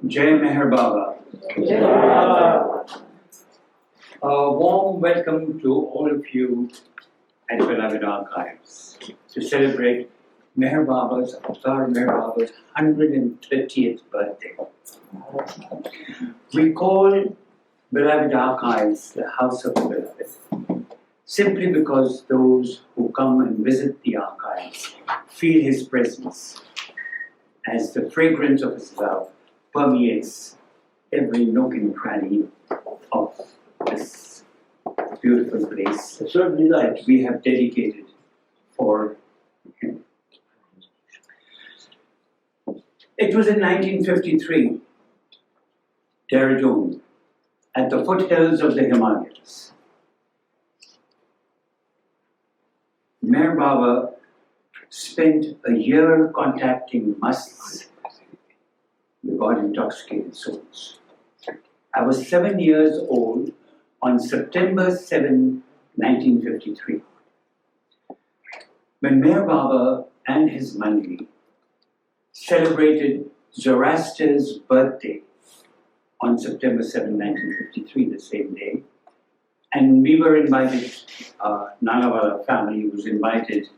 Jai Meher Baba. A warm welcome to all of you at Beloved Archives to celebrate Meher Baba's, Avatar Meher Baba's 130th birthday. We call Beloved Archives the House of the Beloved, simply because those who come and visit the archives feel his presence as the fragrance of his love permeates every nook and cranny of this beautiful place that we have dedicated for him. It was in 1953, Dehradun, at the foothills of the Himalayas. Meher Baba spent a year contacting musts with God-intoxicated souls. I was 7 years old on September 7, 1953, when Meher Baba and his Mandli celebrated Zoroaster's birthday on September 7, 1953, the same day. And we were invited, Nalawala family was invited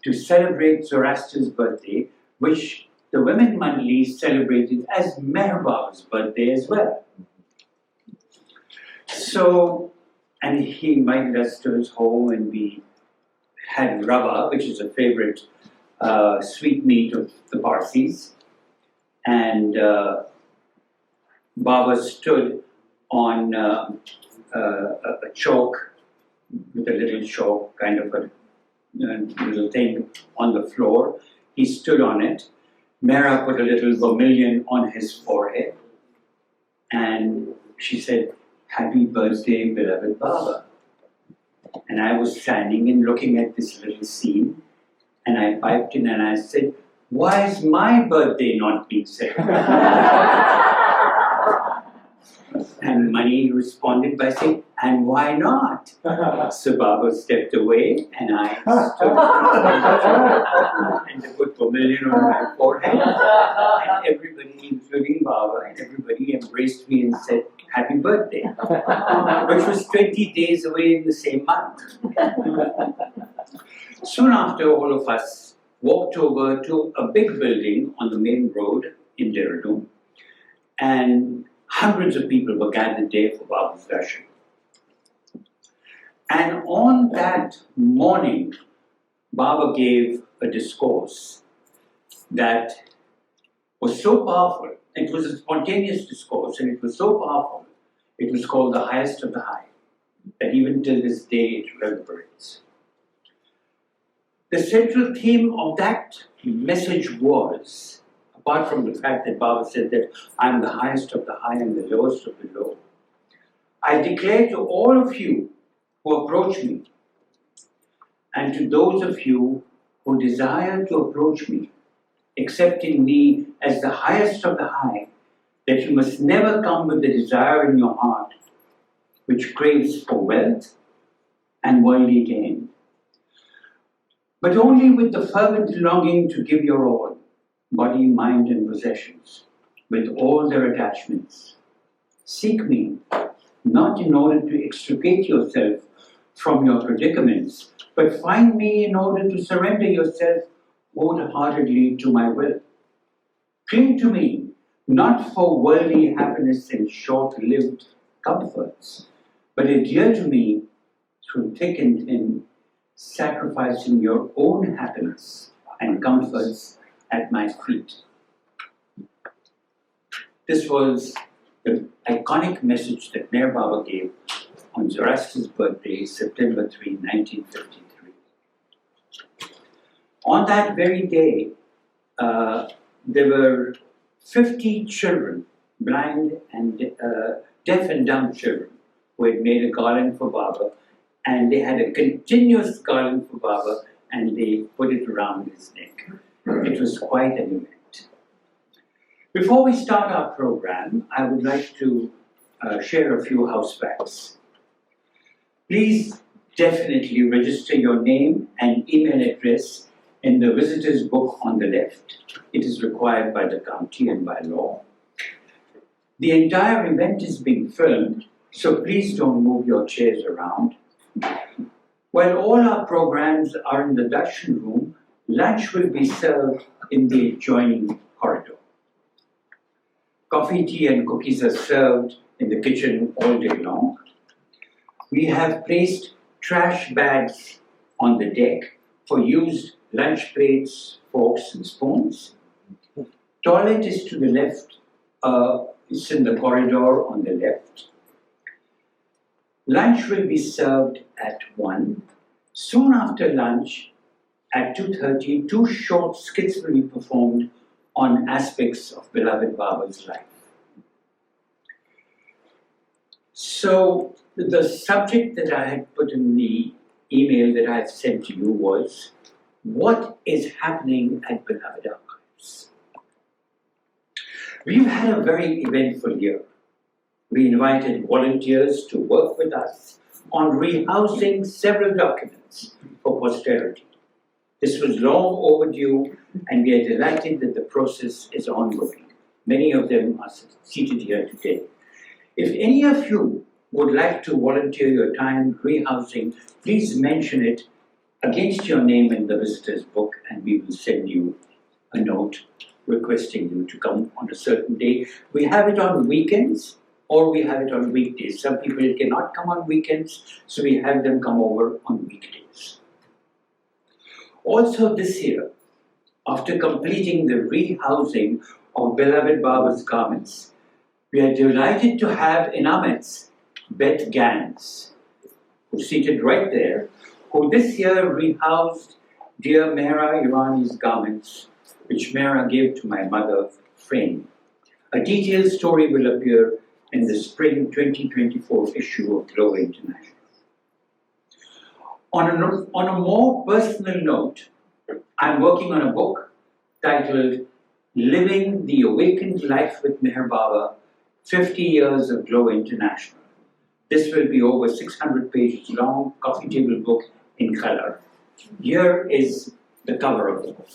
to celebrate Zoroaster's birthday, which the women Mandli celebrated as Meher Baba's birthday as well. So, and he invited us to his home, and we had rava, which is a favorite sweet meat of the Parsis. And Baba stood on a chalk, with a little chalk, kind of a little thing on the floor. He stood on it. Mera put a little vermilion on his forehead, and she said, "Happy birthday, beloved Baba." And I was standing and looking at this little scene, and I piped in and I said, "Why is my birthday not being celebrated?" And Mani responded by saying, "And why not?" So Baba stepped away, and I stood and they put vermilion on my forehead. And everybody, including Baba, and everybody embraced me and said, "Happy birthday," which was 20 days away in the same month. Soon after, all of us walked over to a big building on the main road in Dehradun, and hundreds of people were gathered there for Baba's darshan. And on that morning, Baba gave a discourse that was so powerful. It was a spontaneous discourse, and it was so powerful. It was called the highest of the high, that even till this day it reverberates. The central theme of that message was, apart from the fact that Baba said that I'm the highest of the high and the lowest of the low, I declare to all of you who approach me, and to those of you who desire to approach me, accepting me as the highest of the high, that you must never come with the desire in your heart which craves for wealth and worldly gain, but only with the fervent longing to give your all, body, mind, and possessions, with all their attachments. Seek me, not in order to extricate yourself from your predicaments, but find me in order to surrender yourself wholeheartedly to my will. Cling to me, not for worldly happiness and short-lived comforts, but adhere to me through thick and thin, sacrificing your own happiness and comforts at my feet. This was the iconic message that Meher Baba gave on Zoroaster's birthday, September 3, 1953. On that very day, there were 50 children, blind and deaf and dumb children, who had made a garland for Baba, and they had a continuous garland for Baba, and they put it around his neck. It was quite an event. Before we start our program, I would like to share a few house facts. Please definitely register your name and email address in the visitor's book on the left. It is required by the county and by law. The entire event is being filmed, so please don't move your chairs around. While all our programs are in the Darshan room, lunch will be served in the adjoining corridor. Coffee, tea, and cookies are served in the kitchen all day long. We have placed trash bags on the deck for used lunch plates, forks, and spoons. Toilet is to the left, it's in the corridor on the left. Lunch will be served at 1. Soon after lunch, at 2:30, 2 short skits will be performed on aspects of beloved Baba's life. So, the subject that I had put in the email that I had sent to you was, what is happening at Beloved Archives? We've had a very eventful year. We invited volunteers to work with us on rehousing several documents for posterity. This was long overdue, and we are delighted that the process is ongoing. Many of them are seated here today. If any of you would like to volunteer your time rehousing, please mention it against your name in the visitor's book, and we will send you a note requesting you to come on a certain day. We have it on weekends, or we have it on weekdays. Some people cannot come on weekends, so we have them come over on weekdays. Also this year, after completing the rehousing of beloved Baba's garments, we are delighted to have in our midst Beth Gans, who's seated right there, who this year rehoused dear Mehra Irani's garments, which Mehra gave to my mother, framed. A detailed story will appear in the spring 2024 issue of Globe International. On a more personal note, I'm working on a book titled Living the Awakened Life with Meher Baba, 50 Years of Globe International. This will be over 600 pages long, coffee table book in color. Here is the cover of the book.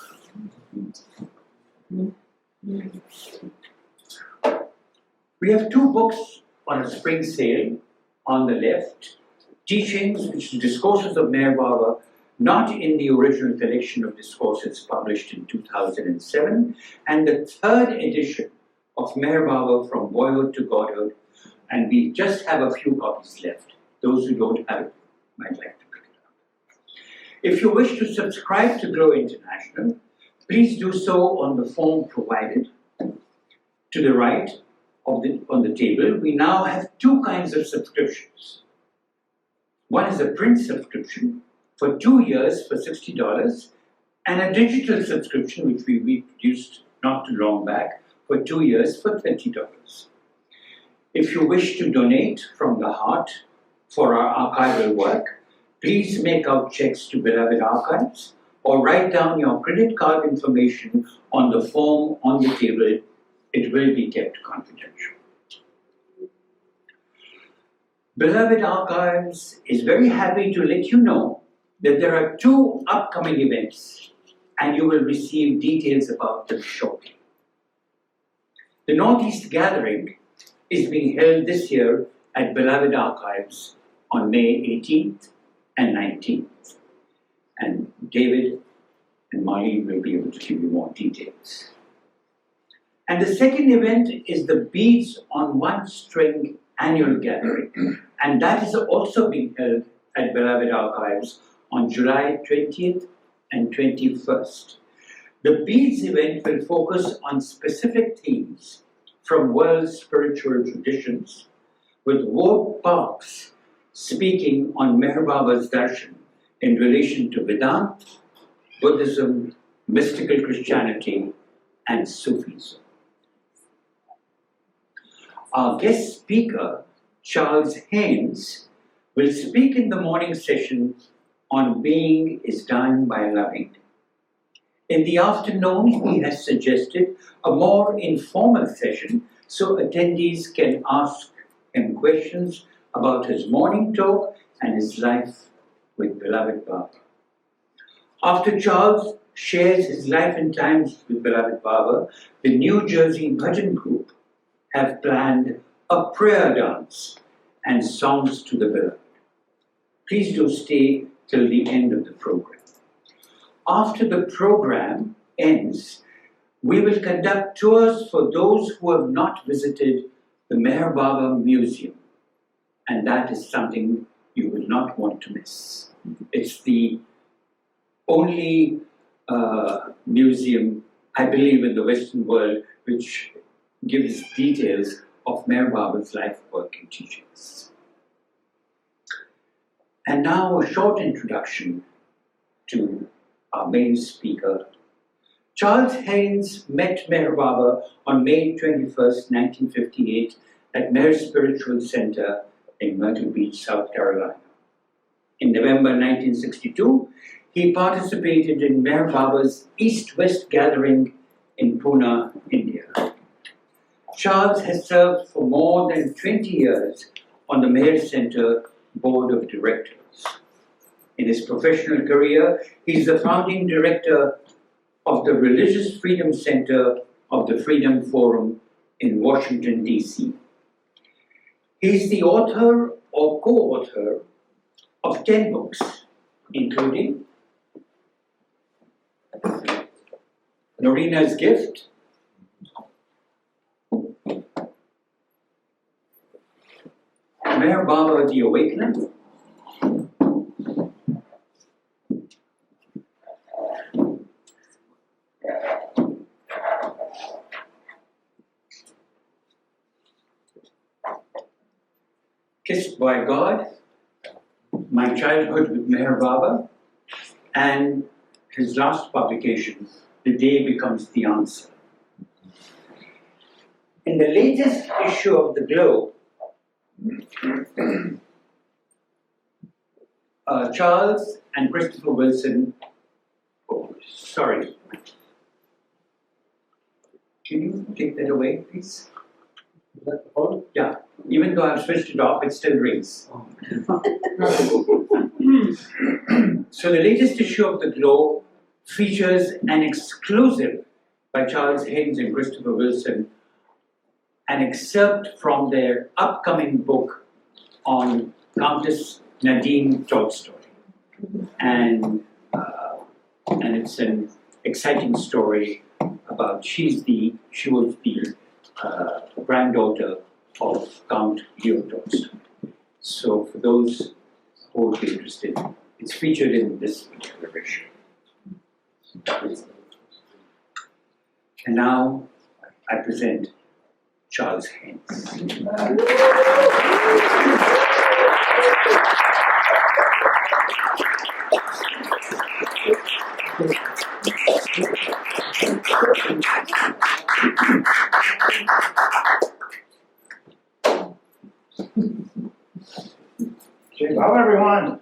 We have 2 books on a spring sale on the left. Teachings, which are discourses of Meher Baba, not in the original collection of discourses published in 2007, and the 3rd edition of Meher Baba From Boyhood to Godhood, and we just have a few copies left. Those who don't have it might like to pick it up. If you wish to subscribe to Globe International, please do so on the form provided to the right on the table. We now have 2 kinds of subscriptions. One is a print subscription for 2 years for $60, and a digital subscription, which we reproduced not too long back, for 2 years for $20. If you wish to donate from the heart for our archival work, please make out checks to Beloved Archives or write down your credit card information on the form on the table. It will be kept confidential. Beloved Archives is very happy to let you know that there are 2 upcoming events, and you will receive details about them shortly. The Northeast Gathering is being held this year at Beloved Archives on May 18th and 19th. And David and Molly will be able to give you more details. And the second event is the Beads on One String annual gathering. And that is also being held at Beloved Archives on July 20th and 21st. The Beads event will focus on specific themes from world spiritual traditions, with Ward Parks speaking on Meher Baba's darshan in relation to Vedanta, Buddhism, mystical Christianity, and Sufism. Our guest speaker, Charles Haynes, will speak in the morning session on Being is Dying by Loving. In the afternoon, he has suggested a more informal session so attendees can ask him questions about his morning talk and his life with beloved Baba. After Charles shares his life and times with beloved Baba, the New Jersey Bhajan group have planned a prayer dance and songs to the beloved. Please do stay till the end of the program. After the program ends, we will conduct tours for those who have not visited the Meher Baba Museum, and that is something you will not want to miss. It's the only museum, I believe, in the Western world which gives details of Meher Baba's life, work, and teachings. And now a short introduction to our main speaker. Charles Haynes met Meher Baba on May 21st, 1958 at Meher Spiritual Center in Myrtle Beach, South Carolina. In November 1962, he participated in Meher Baba's East-West gathering in Pune, India. Charles has served for more than 20 years on the Meher Center Board of Directors. In his professional career, he is the founding director of the Religious Freedom Center of the Freedom Forum in Washington, D.C. He is the author or co-author of 10 books, including Noreena's Gift, Meher Baba, The Awakening, Kissed by God, My Childhood with Meher Baba, and his last publication, The Day Becomes the Answer. In the latest issue of The Globe, Charles and Christopher Wilson, can you take that away, please? Is that the phone? Yeah, even though I've switched it off, it still rings. So the latest issue of The Globe features an exclusive by Charles Haynes and Christopher Wilson, an excerpt from their upcoming book on Countess Nadine Tolstoy. And it's an exciting story about, she was the granddaughter of Count Leo Tolstoy. So for those who would be interested, it's featured in this particular issue. And now I present Charles Haynes. Hello, everyone.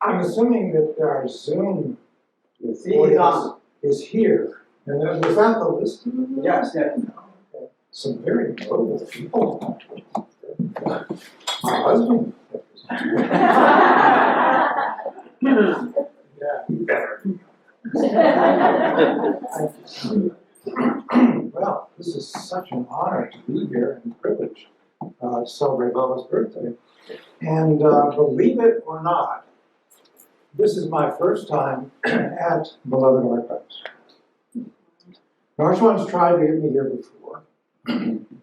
I'm assuming that our Zoom audience is here. And was that the list? Yes. Okay. Some very notable people. My husband. Yeah, he better. Well, this is such an honor to be here and a privilege to celebrate Baba's birthday. And believe it or not, this is my first time at Beloved Archives. Narshwan's tried to get me here before,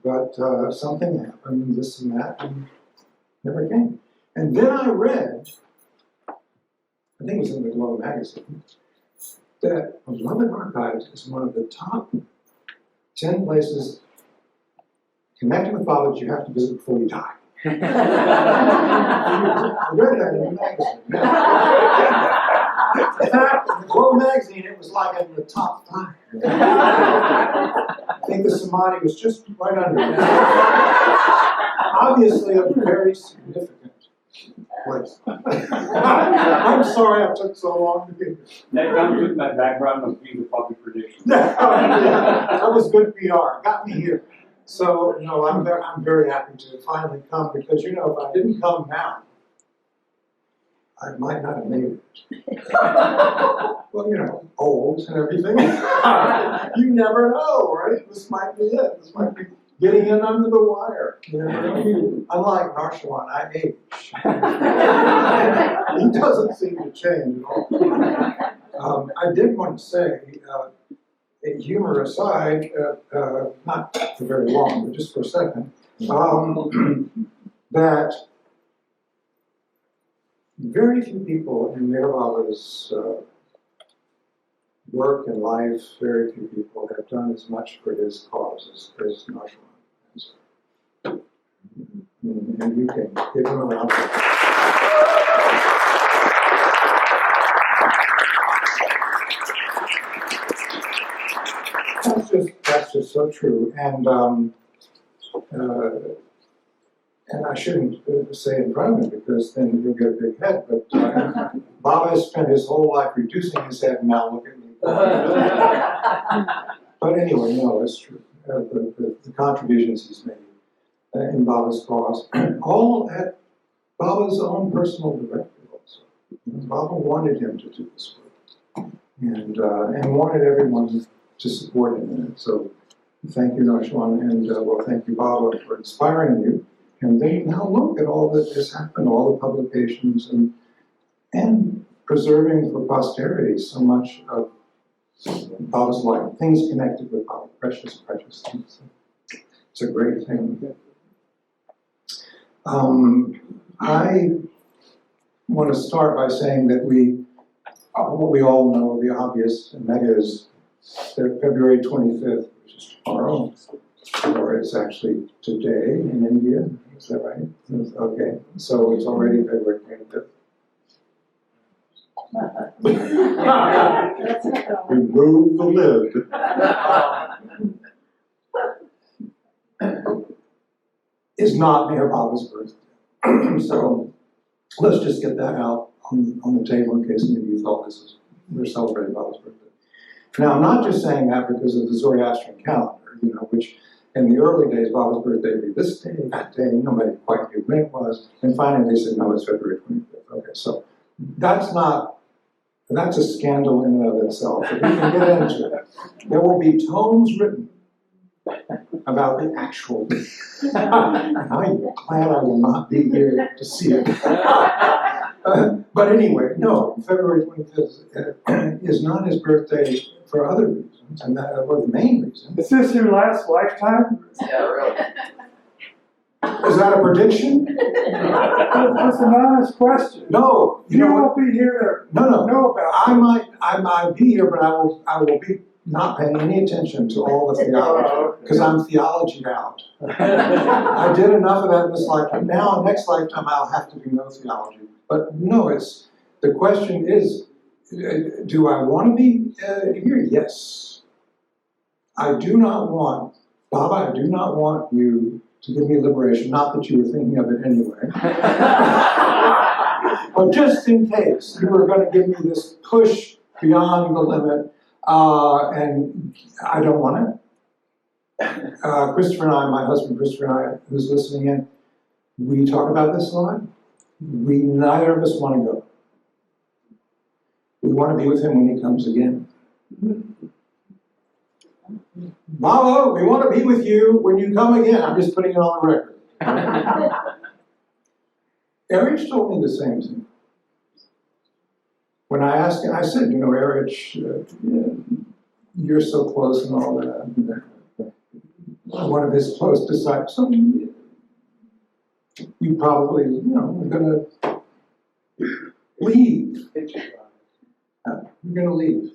but something happened, this and that, and never came. And then I read, I think it was in the Globe magazine, that Beloved Archives is one of the top 10 places connected with Baba that you have to visit before you die. I read that in the magazine. In fact, in the Globe magazine, it was like in the top 5. I think the Samadhi was just right under it. Obviously, a very significant place. I'm sorry I took so long to get here. That comes with my background of being a public prediction. That was good PR. Got me here. So, no, I'm very happy to finally come because, you know, if I didn't come now, I might not have made it. Well, you know, old and everything. You never know, right? This might be it. This might be getting in under the wire. You know? Unlike Narshawan, I age. He doesn't seem to change at all. I did want to say, humor aside, not for very long, but just for a second, that very few people in Mayor Baba's work and life, very few people have done as much for his cause as Narshawan has. And you can give him a round of applause. That's just so true. And I shouldn't say in front of him because then he'll get a big head, but Baba has spent his whole life reducing his head, and now look at me. But anyway, no, it's true. The contributions he's made in Baba's cause, all at Baba's own personal directive also. Baba wanted him to do this work, and wanted everyone to support him in it. So thank you, Narshawan, and well, thank you, Baba, for inspiring you. And then now look at all that has happened, all the publications, and preserving for posterity so much of Baba's life, things connected with Baba, precious, precious things. It's a great thing. I want to start by saying that what we all know, the obvious, and that is that February 25th, which is tomorrow, or it's actually today in India, is that right? Okay, so it's already February 25th. Remove the lid. Is not Mayor Baba's birthday. So let's just get that out on the table in case any of you thought we're celebrating Baba's birthday. Now, I'm not just saying that because of the Zoroastrian calendar, you know, which in the early days, Baba's birthday would be this day, that day, nobody quite knew when it was, and finally they said, no, it's February 25th. Okay, so that's a scandal in and of itself, but we can get into it. There will be tomes written about the actual day. I'm glad I will not be here to see it. But anyway, no, February 25th is not his birthday for other reasons, and that was the main reason. Is this your last lifetime? Yeah, really. Is that a prediction? That's an honest question. No, You won't be here to no. know about I might be here, but I will be not paying any attention to all the theology, because I'm theologied out. I did enough of that in this lifetime. Now, next lifetime, I'll have to do no theology. But no, the question is, do I want to be here? Yes. I do not want, Baba, I do not want you to give me liberation. Not that you were thinking of it anyway. But just in case you were going to give me this push beyond the limit, and I don't want it. Christopher and I, my husband Christopher and I, who's listening in, we talk about this a lot. Neither of us want to go. We want to be with him when he comes again. Baba, we want to be with you when you come again. I'm just putting it on the record. Erich told me the same thing. When I asked him, I said, you know, Erich, you're so close and all that. One of his close disciples. So you probably, you know, are going to leave. You're going to leave.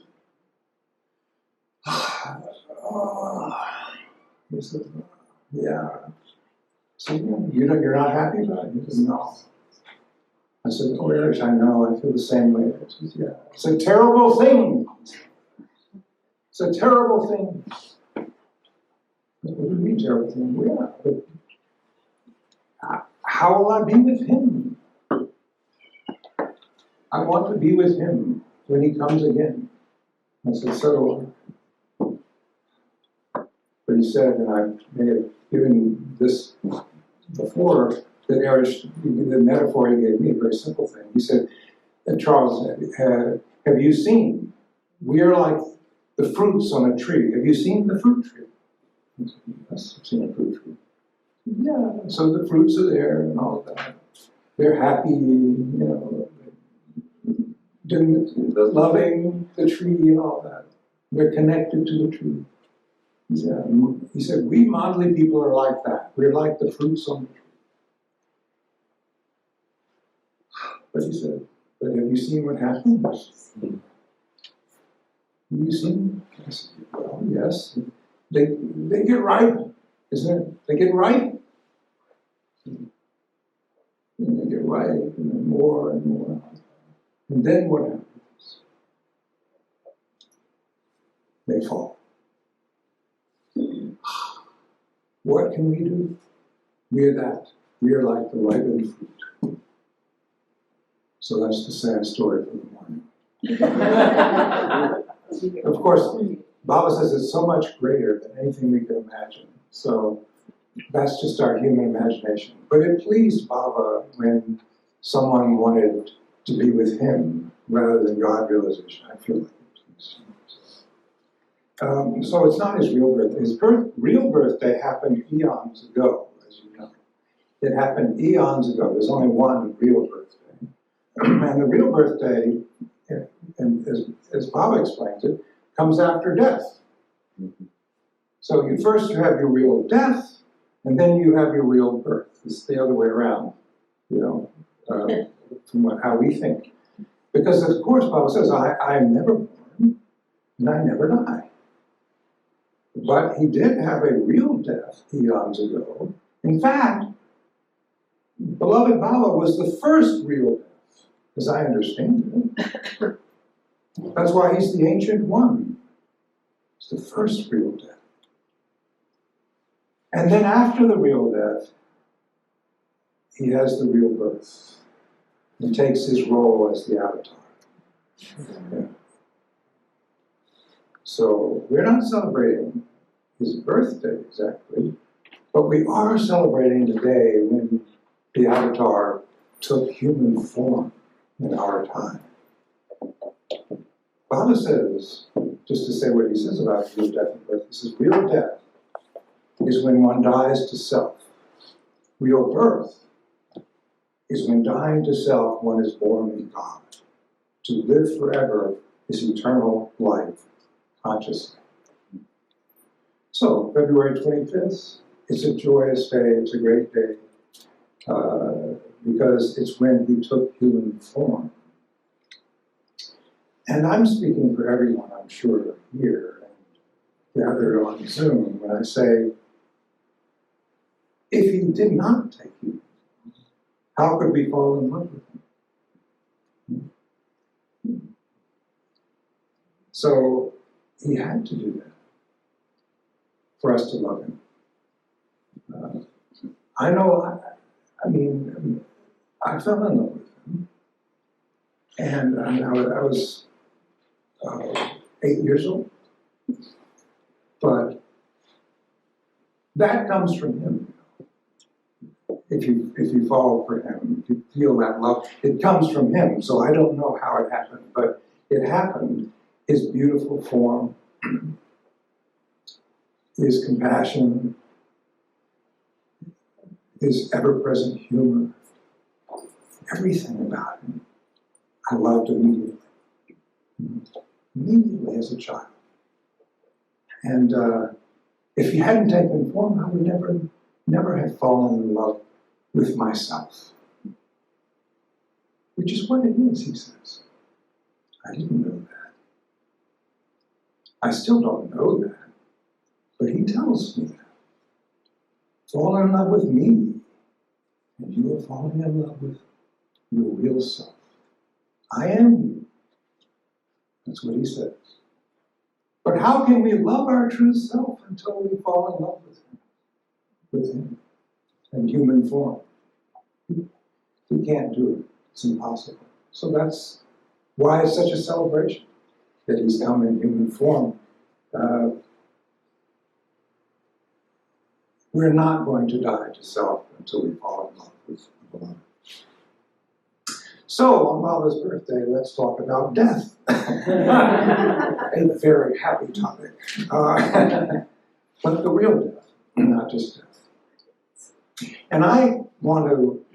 He said, yeah. So you're not happy about it? He said, no. I said, oh, Erich, I know, I feel the same way. He said, yeah. It's a terrible thing. It's a terrible thing. What do you mean terrible thing? Yeah, but how will I be with him? I want to be with him when he comes again. I said, so. But he said, and I may have given this before, that Erich, the metaphor he gave me, a very simple thing. He said, Charles, have you seen? We are like the fruits on a tree. Have you seen the fruit tree? Yes, I've seen a fruit tree. Yeah, so the fruits are there and all that. They're happy, loving the tree and all that. They're connected to the tree. He said, we motley people are like that. We're like the fruits on the tree. But he said, but have you seen what happens? Have you seen? I said, well, yes. They get ripe, isn't it? They get ripe. And they get ripe, and then more and more. And then what happens? They fall. What can we do? We are that. We are like the ripened fruit. So that's the sad story for the morning. Of course, Baba says it's so much greater than anything we can imagine. So that's just our human imagination. But it pleased Baba when someone wanted to be with him rather than God realization. I feel like it pleased him. So it's not his real birthday. His real birthday happened eons ago, as you know. It happened eons ago. There's only one real birthday. And the real birthday, and as Baba explains it, comes after death. So you have your real death, and then you have your real birth. It's the other way around, from how we think. Because of course Baba says, I am never born, and I never die. But he did have a real death eons ago. In fact, beloved Baba was the first real death, as I understand it. That's why he's the ancient one. It's the first real death. And then after the real death, he has the real birth. He takes his role as the avatar. Yeah. So we're not celebrating his birthday exactly, but we are celebrating the day when the avatar took human form in our time. Baba says, just to say what he says about real death and birth, he says, real death is when one dies to self. Real birth is when dying to self, one is born in God. To live forever is eternal life, consciously. So, February 25th, it's a joyous day, it's a great day, because it's when he took human form. And I'm speaking for everyone, I'm sure, here and gathered on Zoom when I say, if he did not take human form, how could we fall in love with him? So he had to do that for us to love him. I know, I fell in love with him. And I was 8 years old. But that comes from him. If you fall for him, if you feel that love, it comes from him. So I don't know how it happened, but it happened. His beautiful form, his compassion, his ever-present humor, everything about him, I loved immediately. Immediately as a child. And if he hadn't taken form, I would never have fallen in love with myself. Which is what it is, he says. I didn't know that. I still don't know that. But he tells me that. Fall in love with me, and you are falling in love with your real self. I am you. That's what he says. But how can we love our true self until we fall in love with him in human form? We can't do it. It's impossible. So that's why it's such a celebration that he's come in human form. We're not going to die to self until we fall in love with the beloved. So, on Baba's birthday, let's talk about death. A very happy topic. But the real death, not just death. And I want to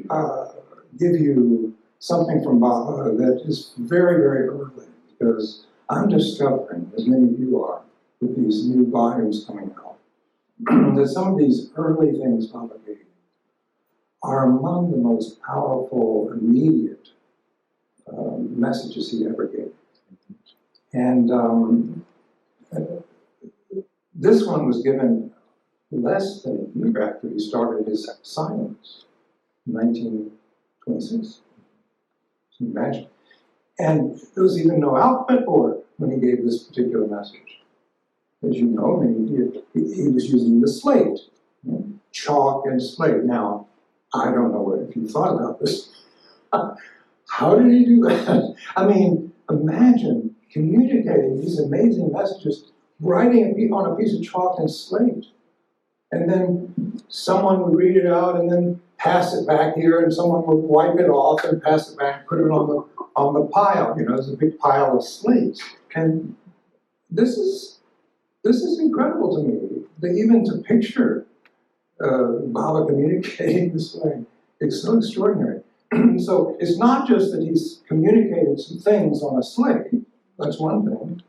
give you something from Baba that is very, very early, because I'm discovering, as many of you are, with these new volumes coming out, that some of these early things Baba gave are among the most powerful, immediate messages he ever gave. And this one was given less than a year after he started his silence, in 1926. So imagine. And there was even no alphabet board when he gave this particular message. As you know, he was using the slate, chalk and slate. Now, I don't know if you thought about this. How did he do that? I mean, imagine communicating these amazing messages, writing on a piece of chalk and slate. And then someone would read it out and then pass it back here, and someone would wipe it off and pass it back and put it on the pile. You know, there's a big pile of slates. And this is incredible to me, that even to picture Baba communicating this way. It's so extraordinary. So it's not just that he's communicated some things on a slate, that's one thing,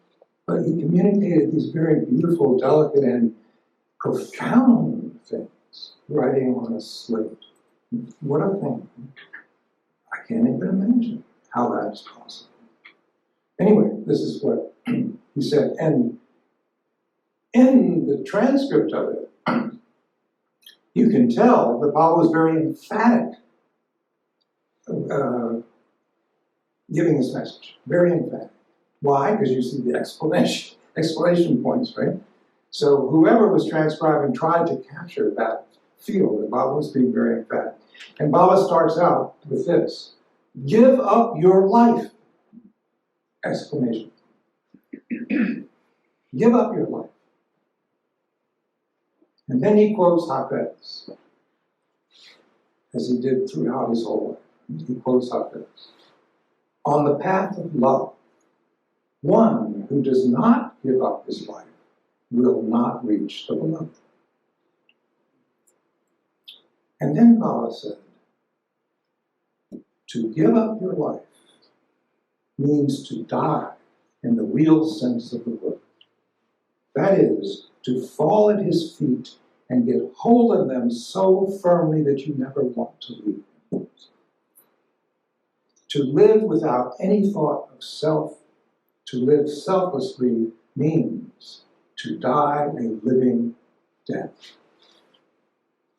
but he communicated these very beautiful, delicate, and profound things, writing on a slate. What a thing. I can't even imagine how that's possible. Anyway, this is what he said. And in the transcript of it, you can tell that Baba was very emphatic giving this message. Very emphatic. Why? Because you see the exclamation points, right? So whoever was transcribing tried to capture that feel that Baba was being very emphatic. And Baba starts out with this: "Give up your life!" Exclamation. Give up your life. And then he quotes Hafez, as he did throughout his whole life. He quotes Hafez. "On the path of love, one who does not give up his life will not reach the beloved." And then Baba said, to give up your life means to die in the real sense of the word. That is, to fall at his feet and get hold of them so firmly that you never want to leave them. To live without any thought of self, to live selflessly, means to die a living death.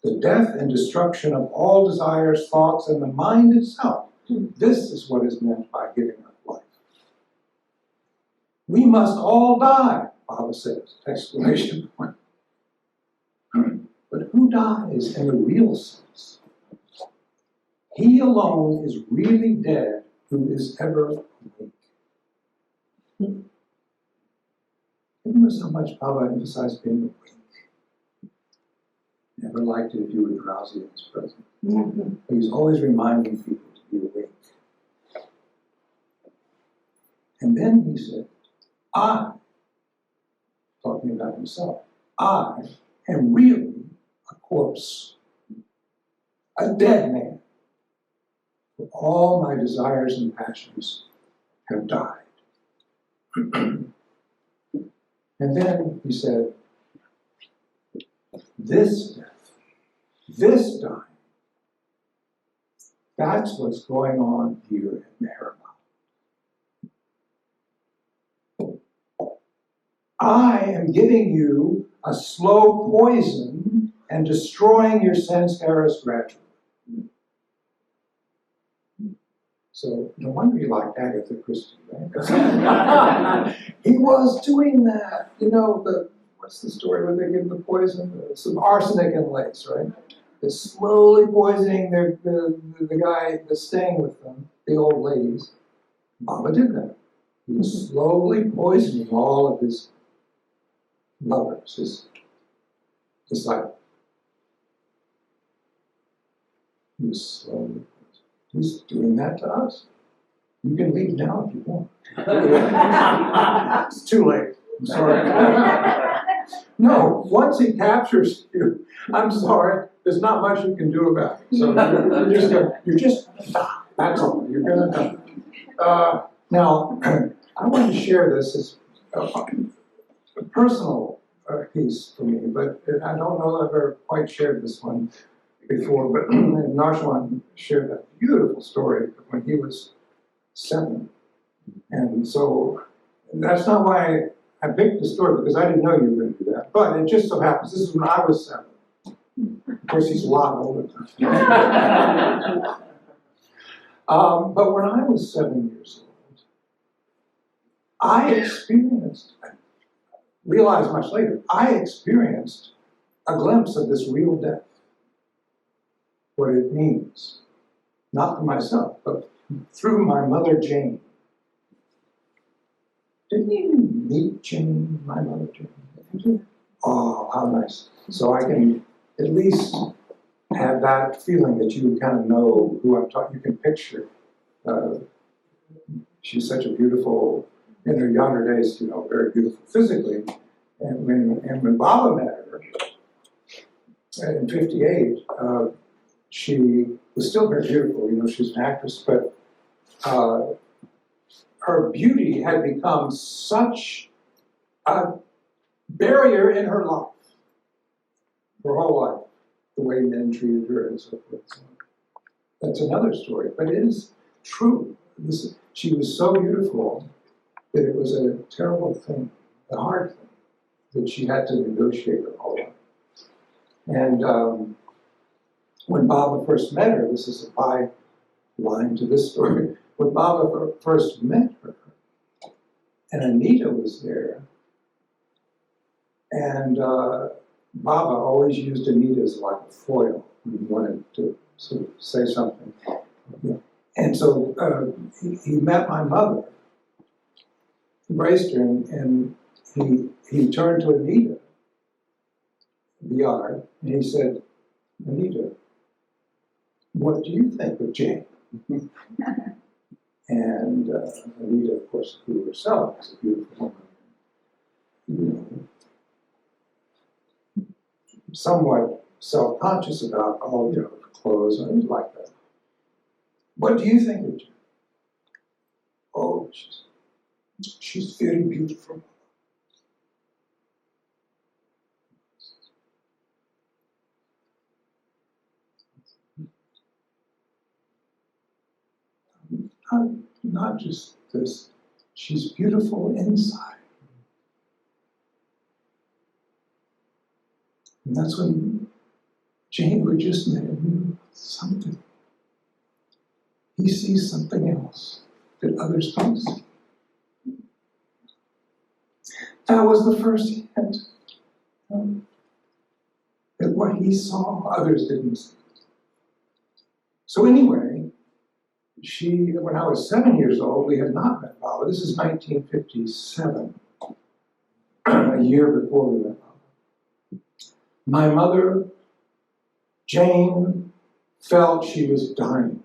The death and destruction of all desires, thoughts, and the mind itself. This is what is meant by giving up life. We must all die, Baba says, exclamation point. But who dies in the real sense? He alone is really dead who is ever awake. Notice how much Baba emphasized being awake. Never liked it if you were drowsy in his presence. He was always reminding people to be awake. And then he said, I, talking about himself, I am really a corpse, a dead man. For all my desires and passions have died. And then he said, this death, this dying, that's what's going on here at Meherabad. I am giving you a slow poison and destroying your samskaras gradually. So no wonder you liked Agatha Christie, right? He was doing that. You know, what's the story where they give the poison? Some arsenic and lace, right? They're slowly poisoning the guy that's staying with them, the old ladies. Baba did that. He was slowly poisoning all of his lovers, his disciples. He was slowly poisoning. He's doing that to us. You can leave now if you want. It's too late. I'm sorry. No, once he captures you, I'm sorry, there's not much you can do about it. So you're just, that's all, you're gonna die. Now, I want to share this as a personal piece for me, but I don't know if I've ever quite shared this one before, but Narshwan shared a beautiful story of when he was 7. And so that's not why I picked the story, because I didn't know you were going to do that. But it just so happens, this is when I was 7. Of course, he's a lot older than me. But when I was 7 years old, I realized much later, I experienced a glimpse of this real death. What it means. Not for myself, but through my mother, Jane. Didn't you meet Jane, my mother, Jane? Oh, how nice. So I can at least have that feeling that you kind of know who I'm talking. You can picture. She's such a beautiful, in her younger days, you know, very beautiful physically. And when Baba met her in '58, she was still very beautiful. You know, she's an actress, but her beauty had become such a barrier in her life, her whole life, the way men treated her and so forth. So that's another story, but it is true. She was so beautiful that it was a terrible thing, a hard thing, that she had to negotiate her whole life. And when Baba first met her, this is a byline to this story, when Baba first met her, and Anita was there, and Baba always used Anita as like a foil when he wanted to sort of say something. And so he met my mother, embraced her, and he turned to Anita, the yard, and he said, Anita, what do you think of Jane? And Anita, of course, who herself is a beautiful woman, somewhat self-conscious about all, her clothes and things like that. What do you think of Jane? Oh, she's very beautiful. Not just this, she's beautiful inside. And that's when Jane would just met him something. He sees something else that others don't see. That was the first hint that what he saw, others didn't see. So anyway, when I was 7 years old, we had not met Baba. This is 1957, a year before we met Baba. My mother, Jane, felt she was dying.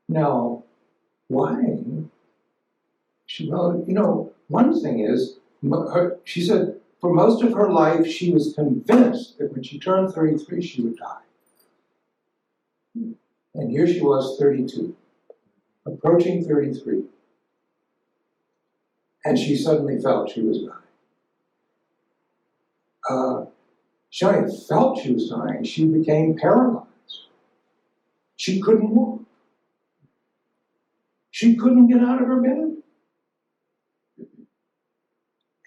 Now, why? One thing is, she said, for most of her life, she was convinced that when she turned 33, she would die. And here she was, 32, approaching 33. And she suddenly felt she was dying. She only felt she was dying. She became paralyzed. She couldn't walk. She couldn't get out of her bed.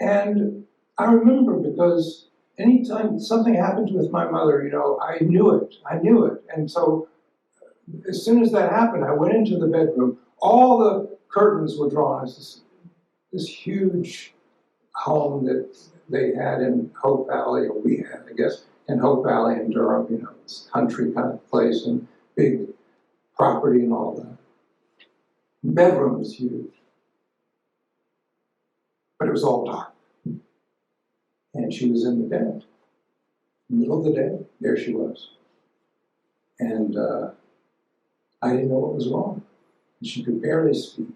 And I remember, because anytime something happened with my mother, I knew it. And so as soon as that happened, I went into the bedroom. All the curtains were drawn. It's this huge home that they had in Hope Valley, or we had, I guess, in Hope Valley in Durham, this country kind of place, and big property and all that. The bedroom was huge. But it was all dark. And she was in the bed. In the middle of the day, there she was. And I didn't know what was wrong. She could barely speak.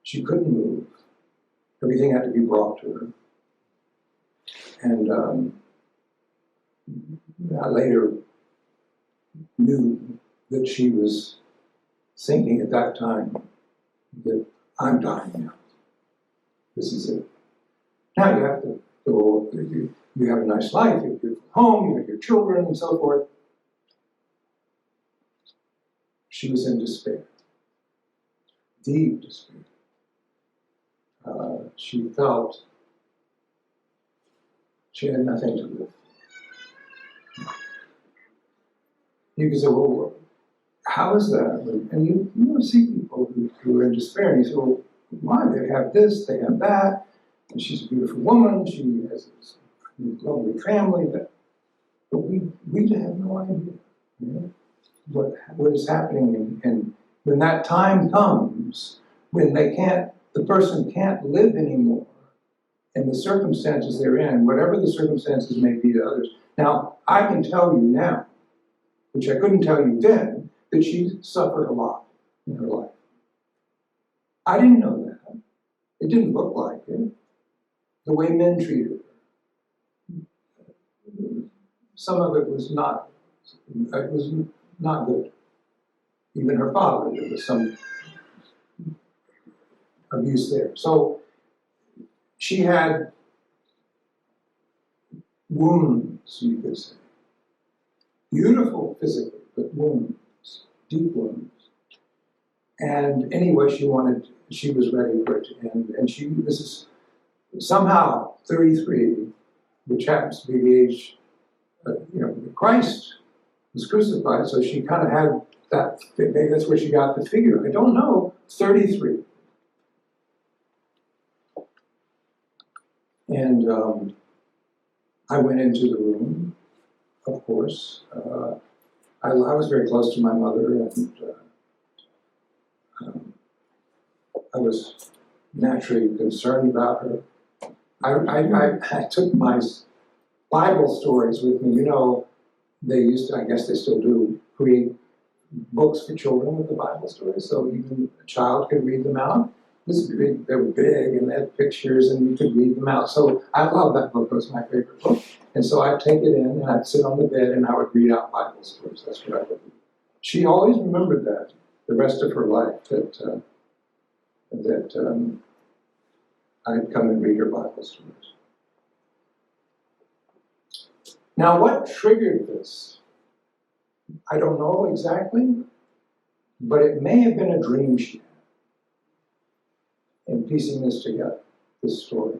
She couldn't move. Everything had to be brought to her. And I later knew that she was thinking at that time that I'm dying now. This is it. Now you have to go, you have a nice life, you have a beautiful home, you have your children and so forth. She was in despair, deep despair. She felt she had nothing to live for. You can say, well, how is that? And you see people who are in despair, and you say, well, why? They have this, they have that, and she's a beautiful woman, she has this lovely family, but we have no idea, you know, what is happening. And when that time comes, when the person can't live anymore, and the circumstances they're in, whatever the circumstances may be to others. Now, I can tell you now, which I couldn't tell you then, that she suffered a lot in her life. I didn't know that. It didn't look like it. The way men treated her. Some of it was not good. Even her father, there was some abuse there. So she had wounds, you could say. Beautiful physically, but wounds, deep wounds. And anyway, she was ready for it to end. And this is somehow 33, which happens to be the age, Christ was crucified, so she kind of had that, maybe that's where she got the figure. I don't know, 33. And I went into the room, of course. I was very close to my mother, and I was naturally concerned about her. I took my Bible stories with me. You know, they used to, I guess they still do, create books for children with the Bible stories, so even a child could read them out. They were big, and they had pictures, and you could read them out. So I love that book. It was my favorite book. And so I'd take it in, and I'd sit on the bed, and I would read out Bible stories. That's what I would do. She always remembered that the rest of her life, that I'd come and read her Bible stories. Now, what triggered this? I don't know exactly, but it may have been a dream she had in piecing this together, this story.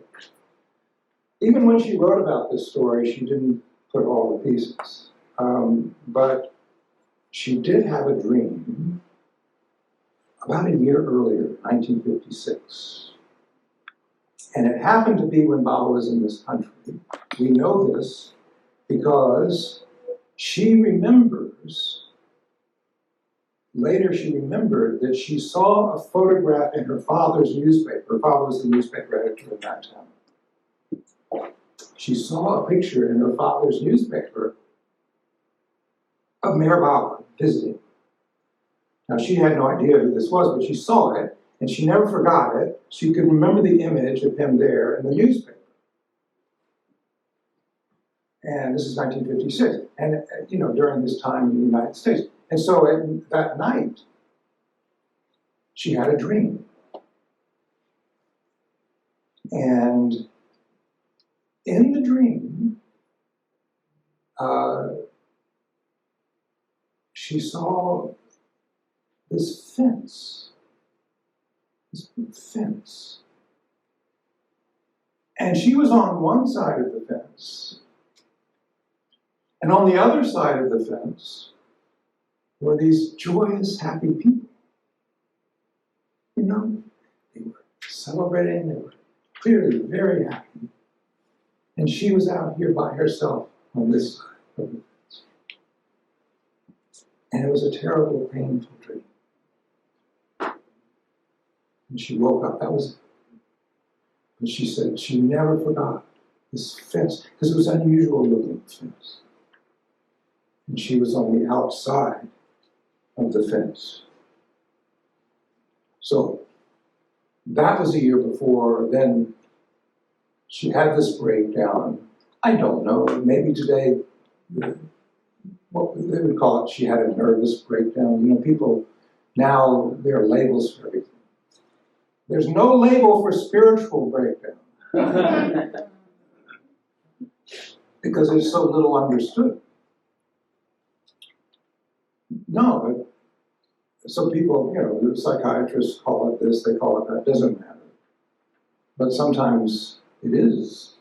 Even when she wrote about this story, she didn't put all the pieces. But she did have a dream about a year earlier, 1956. And it happened to be when Baba was in this country. We know this because she remembers, later she remembered that she saw a photograph in her father's newspaper. Her father was the newspaper editor in that town. She saw a picture in her father's newspaper of Mayor Baba visiting. Now, she had no idea who this was, but she saw it, and she never forgot it. She could remember the image of him there in the newspaper. And this is 1956, and during this time in the United States. And so that night, she had a dream. And in the dream, she saw this fence. And she was on one side of the fence. And on the other side of the fence were these joyous, happy people. They were celebrating, they were clearly very happy. And she was out here by herself on this side of the fence. And it was a terrible, painful dream. And she woke up, that was it. But she said she never forgot this fence, because it was an unusual looking fence. And she was on the outside of the fence. So that was a year before. Then she had this breakdown. I don't know, maybe today, what they would call it, she had a nervous breakdown. You know, people, now there are labels for everything. There's no label for spiritual breakdown because it's so little understood. No, but some people, you know, the psychiatrists call it this, they call it that, doesn't matter. But sometimes it is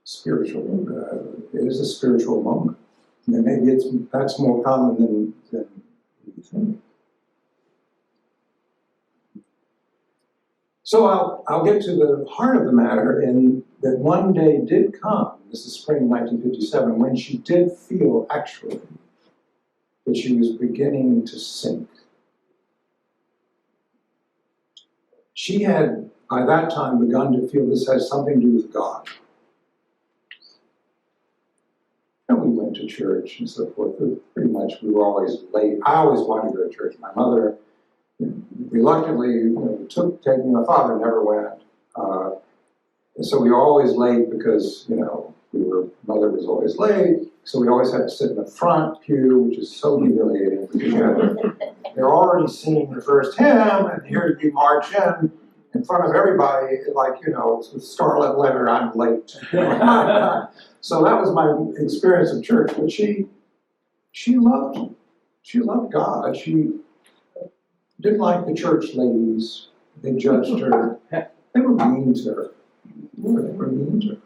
spiritual. It is a spiritual moment. And maybe that's more common than you think. So I'll get to the heart of the matter, and that one day did come, this is spring 1957, when she did feel actually that she was beginning to sink. She had, by that time, begun to feel this has something to do with God. And we went to church and so forth. Pretty much, we were always late. I always wanted to go to church. My mother, reluctantly, take me. My father never went. And so we were always late because, mother was always late. So we always had to sit in the front pew, which is so humiliating because they're already singing the first hymn, and here you march in front of everybody, with scarlet letter, I'm late. So that was my experience of church. But she loved God. She didn't like the church ladies. They judged her. They were mean to her. They were mean to her.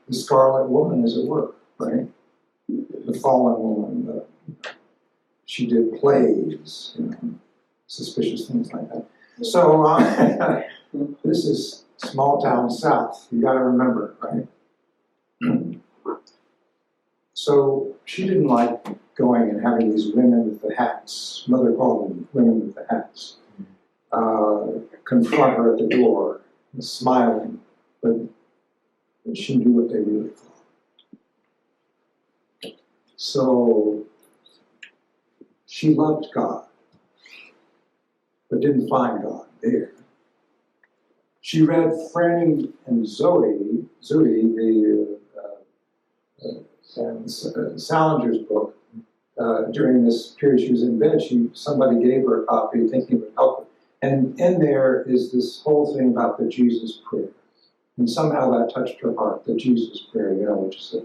The scarlet woman, as it were, right? The fallen woman. She did plays, suspicious things like that. So this is small town South. You got to remember, right? So she didn't like going and having these women with the hats. Mother called them women with the hats. Confront her at the door, smiling, but she knew what they really thought. So she loved God, but didn't find God there. She read Franny and Zoe, Salinger's book. During this period she was in bed, somebody gave her a copy thinking it would help her. And in there is this whole thing about the Jesus prayer. And somehow that touched her heart, the Jesus prayer, which is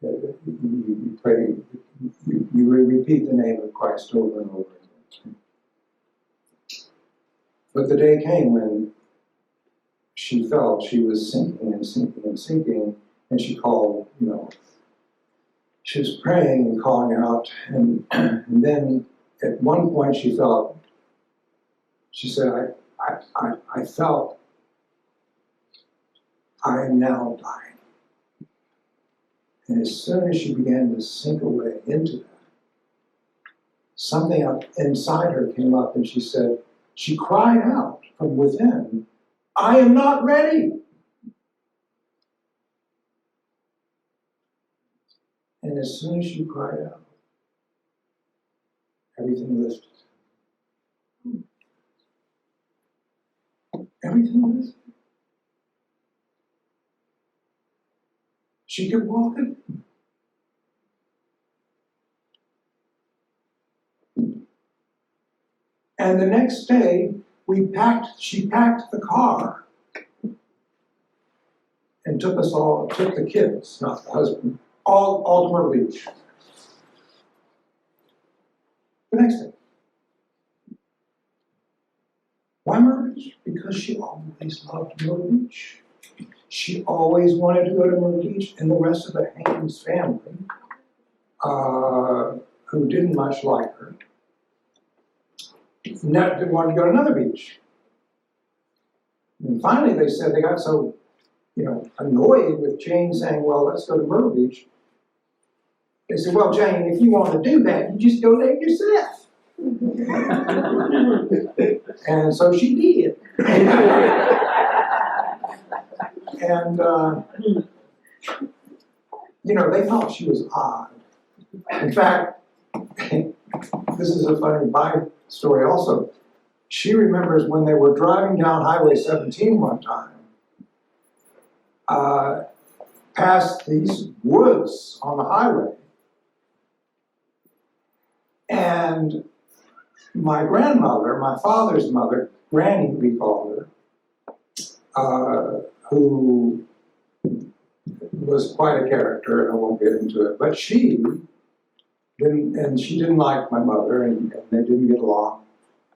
you pray, you repeat the name of Christ over and over again. But the day came when she felt she was sinking and sinking and sinking, and she called, she was praying and calling out, and then at one point she said, I felt I am now dying. And as soon as she began to sink away into that, something up inside her came up, and she cried out from within, I am not ready. And as soon as she cried out, everything lifted. Everything lifted. She could walk it. And the next day, she packed the car and took the kids, not the husband, all to Myrtle Beach. The next day. Why Myrtle Beach? Because she always loved Myrtle Beach. She always wanted to go to Myrtle Beach, and the rest of the Haynes family, who didn't much like her, didn't want to go to another beach. And finally they said they got so, annoyed with Jane saying, well, let's go to Myrtle Beach. They said, well, Jane, if you want to do that, you just go there yourself. And so she did. And, they thought she was odd. In fact, this is a funny, story also. She remembers when they were driving down Highway 17 one time, past these woods on the highway. And my grandmother, my father's mother, Granny we called her, who was quite a character, and I won't get into it, but she didn't like my mother, and they didn't get along.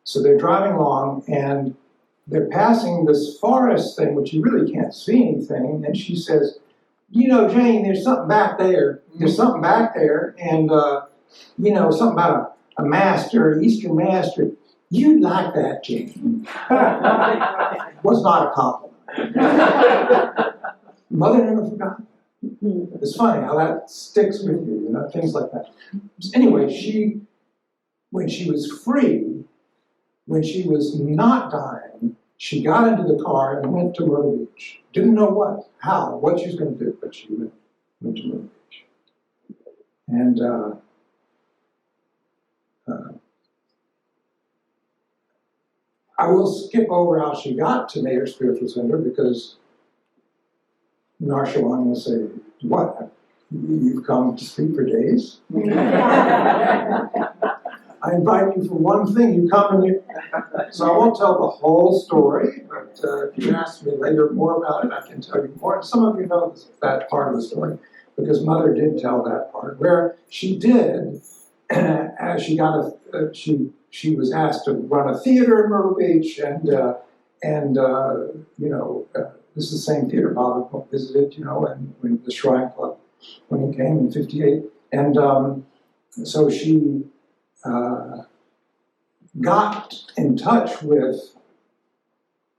So they're driving along, and they're passing this forest thing, which you really can't see anything, and she says, you know, Jane, there's something back there. There's something back there, and, you know, something about a master, Eastern master. You'd like that, Jane. Was not a compliment. Mother never forgot. It's funny how that sticks with you, you know, things like that. Anyway, when she was free, when she was not dying, she got into the car and went to Myrtle Beach. Didn't know what she was going to do, but she went to Myrtle Beach. And I will skip over how she got to Nader Spiritual Center because Narshawan will say, what? You've come to speak for days? I invite you for one thing, you come and you... So I won't tell the whole story, but if you ask me later more about it, I can tell you more. And some of you know that part of the story, because Mother did tell that part, where she did, as she got she was asked to run a theater in Myrtle Beach, and you know, this is the same theater Bob visited, you know, and when the Shrine Club, when he came in '58. And so she got in touch with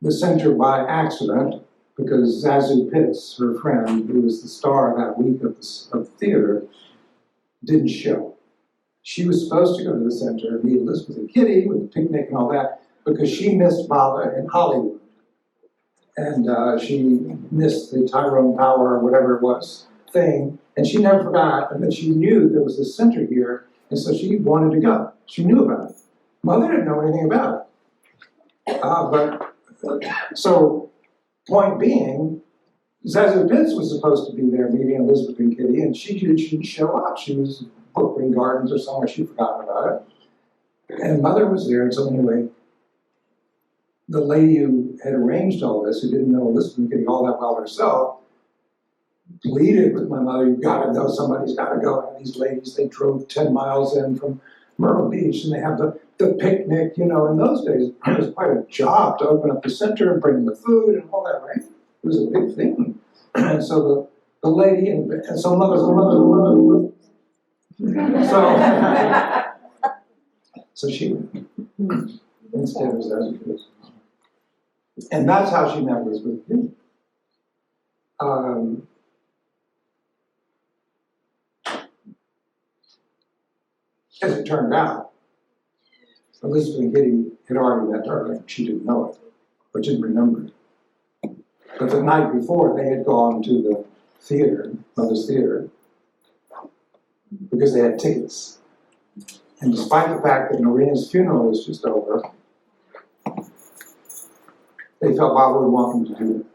the center by accident because Zazu Pitts, her friend, who was the star that week of the theater, didn't show. She was supposed to go to the center and meet Elizabeth and Kitty with the picnic and all that because she missed Baba in Hollywood. And she missed the Tyrone Power or whatever it was thing, and she never forgot, and then she knew there was this center here, and so she wanted to go. She knew about it. Mother didn't know anything about it. So, point being, Zazu Pitts was supposed to be there meeting Elizabeth and Kitty, and she didn't show up. She was in Brooklyn Gardens or somewhere, she'd forgotten about it. And Mother was there, and so anyway, the lady who had arranged all this, who didn't know Elizabeth and Kitty all that well herself, pleaded with my mother, you've got to go, somebody's got to go. And these ladies, they drove 10 miles in from Myrtle Beach, and they have the picnic, you know, in those days, it was quite a job to open up the center and bring the food and all that, right? It was a big thing. And so the lady, and so mother, so she went, instead of Zazu Pitts. And that's how she met Elizabeth Kitty. As it turned out, Elizabeth and Kitty had already met her. She didn't know it, but didn't remember it. But the night before, they had gone to the theater, Mother's theater, because they had tickets. And despite the fact that Noreena's funeral was just over, they felt Baba would want them to do it,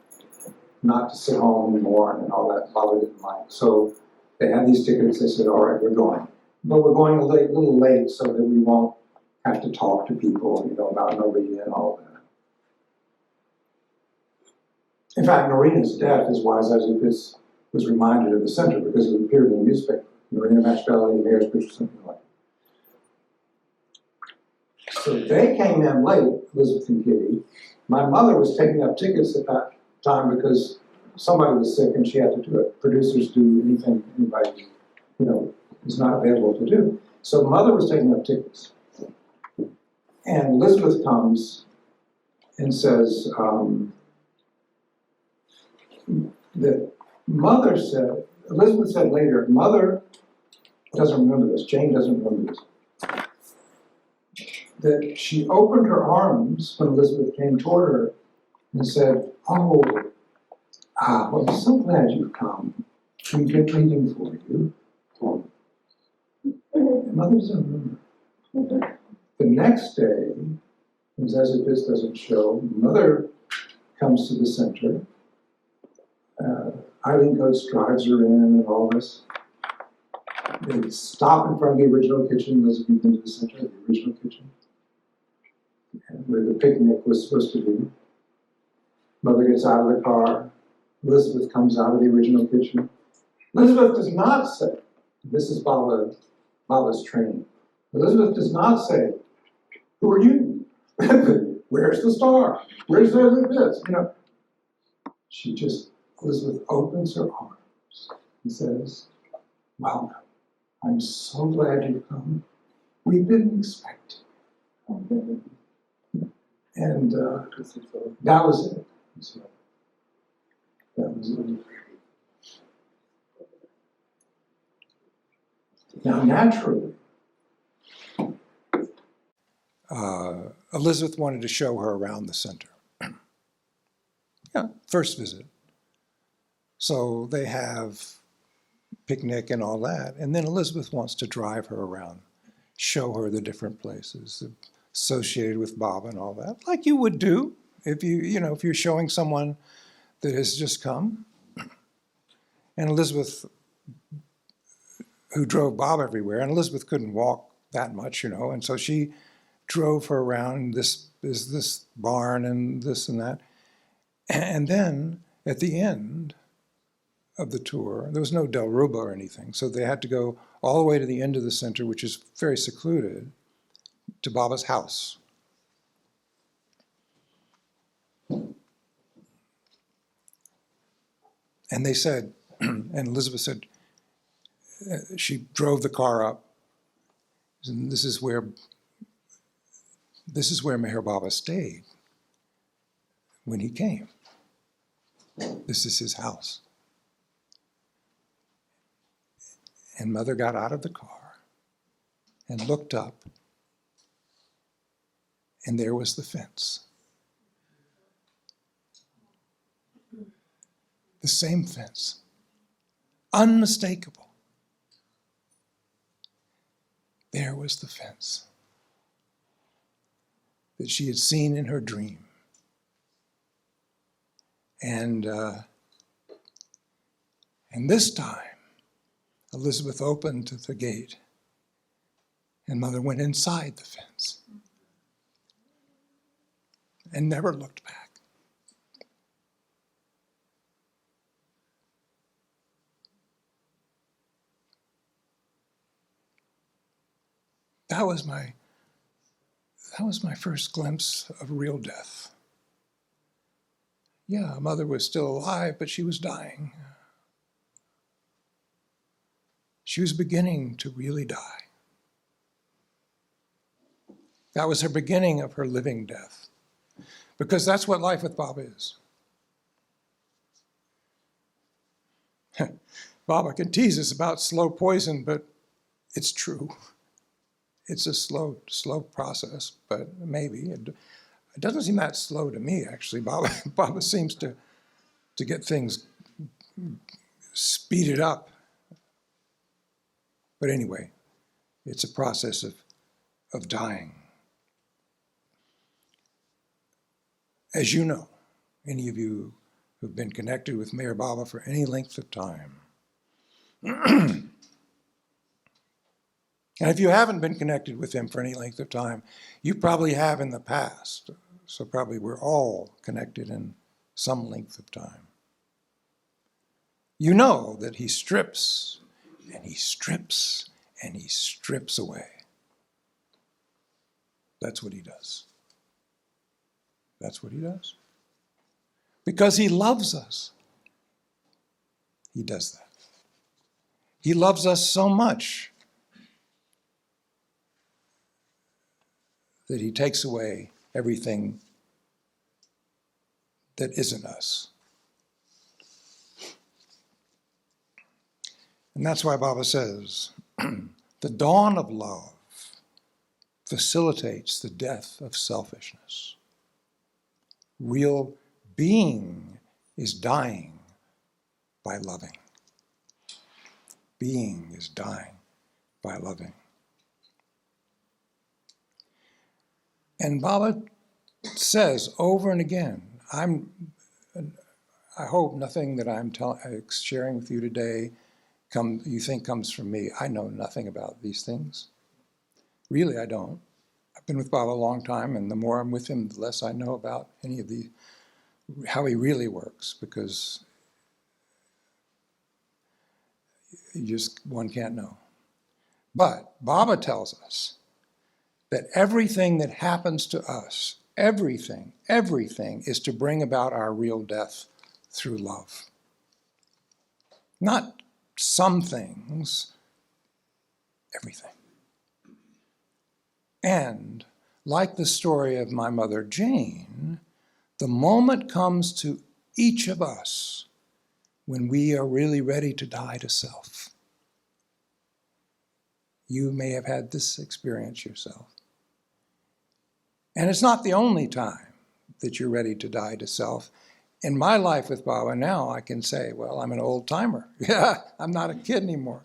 not to sit home and mourn and all that. Baba didn't mind. So they had these tickets. They said, all right, we're going. But we're going a little late so that we won't have to talk to people, you know, about Norina and all that. In fact, Norina's death is why Zazu Pitts was reminded of the center, because it appeared in the newspaper. Norina Mashpelli, Mayor's Picture, something like that. So they came in late, Elizabeth and Kitty. My mother was taking up tickets at that time because somebody was sick and she had to do it. Producers do anything anybody, you know, is not available to do. So Mother was taking up tickets. And Elizabeth comes and says that Mother said, Elizabeth said later, Mother doesn't remember this, Jane doesn't remember this, that she opened her arms when Elizabeth came toward her and said, oh, well, I'm so glad you've come. We've been waiting for you. And Mother doesn't remember. The next day, as Elizabeth doesn't show, Mother comes to the center. Eileen Coates drives her in and all this. They stop in front of the original kitchen. Those of you who've been to the center, the original kitchen, where the picnic was supposed to be. Mother gets out of the car. Elizabeth comes out of the original kitchen. Elizabeth does not say, this is Baba's training. Elizabeth does not say, who are you? Where's the star? Where's this? Elizabeth opens her arms and says, welcome. I'm so glad you've come. We didn't expect it. And that was it. That was it. Now, naturally, Elizabeth wanted to show her around the center. First visit. So they have picnic and all that, and then Elizabeth wants to drive her around, show her the different places associated with Baba and all that, like you would do if if you're showing someone that has just come. And Elizabeth, who drove Baba everywhere, and Elizabeth couldn't walk that much, and so she drove her around. This is this barn and this and that. And then at the end of the tour, there was no Del Ruba or anything, so they had to go all the way to the end of the center, which is very secluded, to Baba's house. And they said, and Elizabeth said, she drove the car up, and this is where Meher Baba stayed when he came. This is his house. And Mother got out of the car and looked up, and there was the fence. The same fence. Unmistakable. There was the fence that she had seen in her dream. And this time, Elizabeth opened the gate, and Mother went inside the fence and never looked back. That was my first glimpse of real death. Yeah, Mother was still alive, but she was dying. She was beginning to really die. That was her beginning of her living death. Because that's what life with Baba is. Baba can tease us about slow poison, but it's true. It's a slow process, but maybe. It doesn't seem that slow to me, actually. Baba seems to get things speeded up. But anyway, it's a process of dying. As you know, any of you who've been connected with Meher Baba for any length of time, and if you haven't been connected with him for any length of time, you probably have in the past. So probably we're all connected in some length of time. You know that he strips, and he strips, and he strips away. That's what he does. That's what he does. Because he loves us. He does that. He loves us so much that he takes away everything that isn't us. And that's why Baba says, the dawn of love facilitates the death of selfishness. Real being is dying by loving. Being is dying by loving. And Baba says over and again, I hope nothing that I'm sharing with you today you think comes from me. I know nothing about these things. Really, I don't. I've been with Baba a long time, and the more I'm with him, the less I know about any of how he really works, because one can't know. But Baba tells us that everything that happens to us, everything is to bring about our real death through love. Not some things, everything. And like the story of my mother Jane, the moment comes to each of us when we are really ready to die to self. You may have had this experience yourself. And it's not the only time that you're ready to die to self. In my life with Baba now, I can say, well, I'm an old timer. Yeah, I'm not a kid anymore.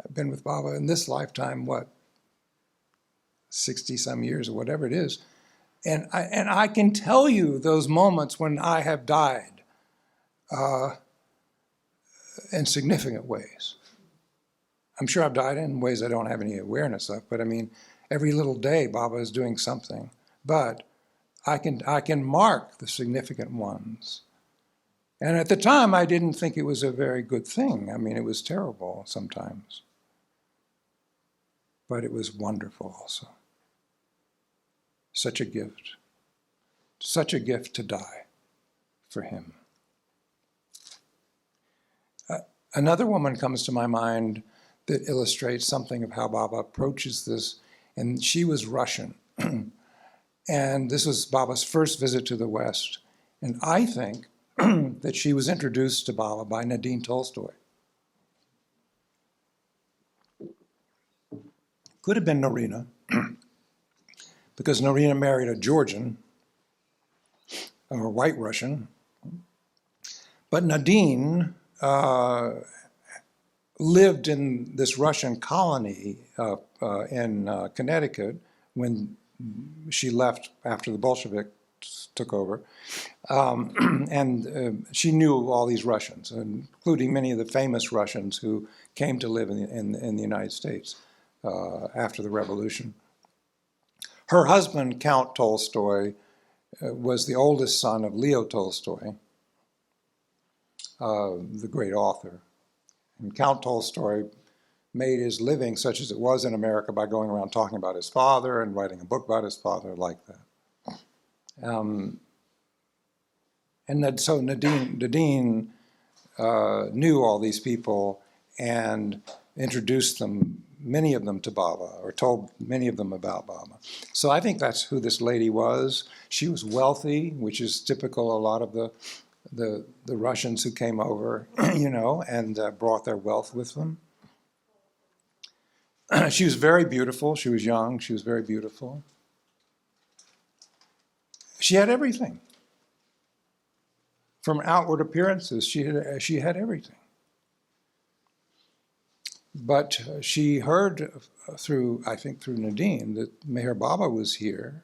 I've been with Baba in this lifetime, 60 some years or whatever it is. And I can tell you those moments when I have died in significant ways. I'm sure I've died in ways I don't have any awareness of, but I mean, every little day Baba is doing something. But I can mark the significant ones. And at the time, I didn't think it was a very good thing. I mean, it was terrible sometimes. But it was wonderful also. Such a gift. Such a gift to die for him. Another woman comes to my mind that illustrates something of how Baba approaches this, and she was Russian. And this was Baba's first visit to the West. And I think that she was introduced to Baba by Nadine Tolstoy. Could have been Norina, because Norina married a Georgian, or white Russian. But Nadine lived in this Russian colony in Connecticut when she left after the Bolsheviks took over. And she knew all these Russians, including many of the famous Russians who came to live in the United States after the revolution. Her husband, Count Tolstoy, was the oldest son of Leo Tolstoy, the great author. And Count Tolstoy made his living, such as it was in America, by going around talking about his father and writing a book about his father like that. So Nadine knew all these people and introduced many of them to Baba, or told many of them about Baba. So I think that's who this lady was. She was wealthy, which is typical a lot of the Russians who came over, and brought their wealth with them. She was very beautiful. She was young. She was very beautiful. She had everything. From outward appearances, she had everything. But she heard through Nadine that Meher Baba was here,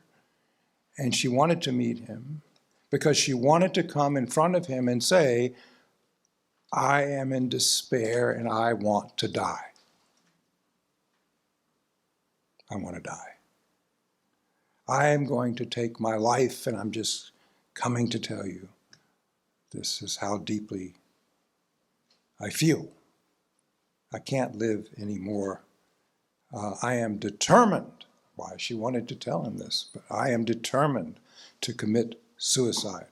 and she wanted to meet him because she wanted to come in front of him and say, I am in despair and I want to die. I want to die. I am going to take my life, and I'm just coming to tell you this is how deeply I feel. I can't live anymore. I am determined, why she wanted to tell him this, but I am determined to commit suicide,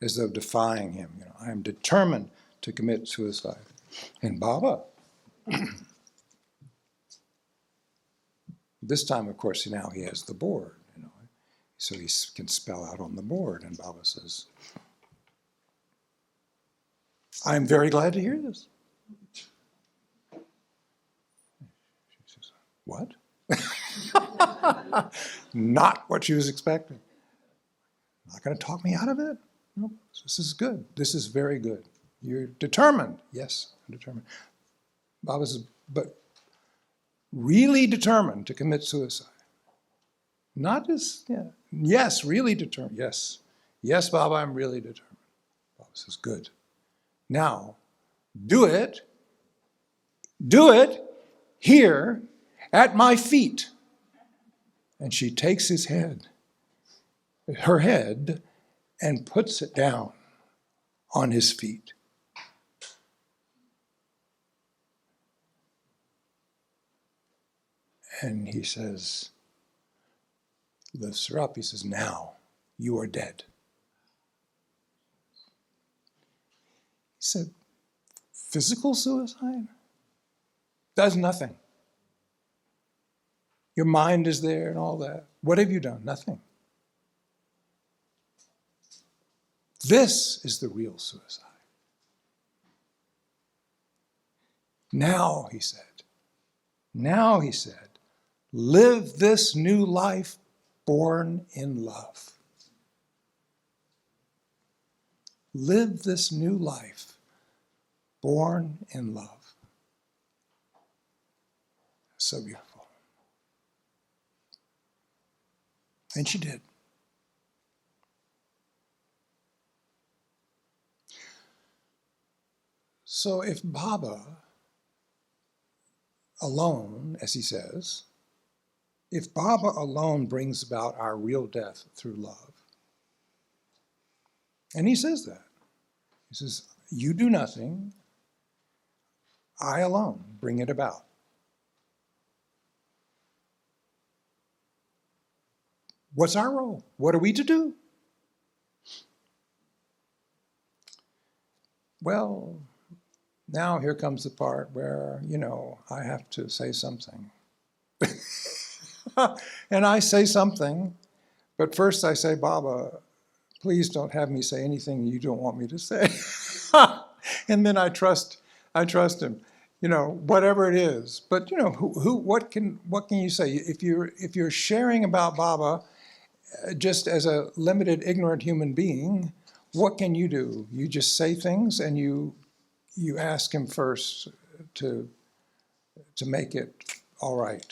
as though defying him. I am determined to commit suicide. And Baba, this time, of course, now he has the board, so he can spell out on the board. And Baba says, I'm very glad to hear this. She says, what? Not what she was expecting. Not going to talk me out of it? No, this is good. This is very good. You're determined. Yes, I'm determined. Baba says, but really determined to commit suicide. Not just, yeah. Yes, really determined. Yes. Yes, Baba, I'm really determined. Baba says, good. Now, do it. Do it here at my feet. And she takes her head, and puts it down on his feet. And he says, lifts her up. He says, now you are dead. He said, physical suicide does nothing. Your mind is there and all that. What have you done? Nothing. This is the real suicide. Now, he said, live this new life born in love. Live this new life born in love. So beautiful. And she did. So if Baba alone, as he says, if Baba alone brings about our real death through love, and he says that, he says, you do nothing, I alone bring it about. What's our role? What are we to do? Well, now here comes the part where, I have to say something. And I say something, but first I say, Baba, please don't have me say anything you don't want me to say. And then I trust him, whatever it is. But what can you say? If you're sharing about Baba just as a limited, ignorant human being, what can you do? You just say things and you ask him first to make it all right.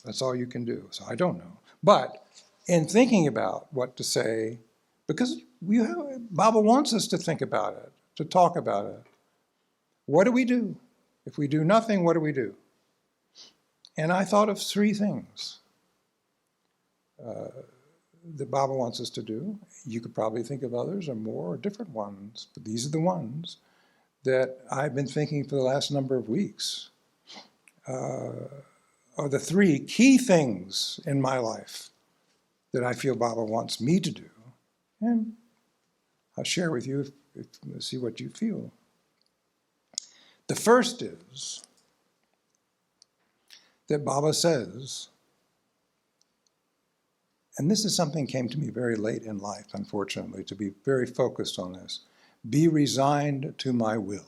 That's all you can do. So I don't know. But in thinking about what to say, because Baba wants us to think about it, to talk about it. What do we do? If we do nothing, what do we do? And I thought of three things that Baba wants us to do. You could probably think of others or more or different ones, but these are the ones that I've been thinking for the last number of weeks. Are the three key things in my life that I feel Baba wants me to do. And I'll share with you see what you feel. The first is that Baba says, and this is something came to me very late in life, unfortunately, to be very focused on this. Be resigned to my will.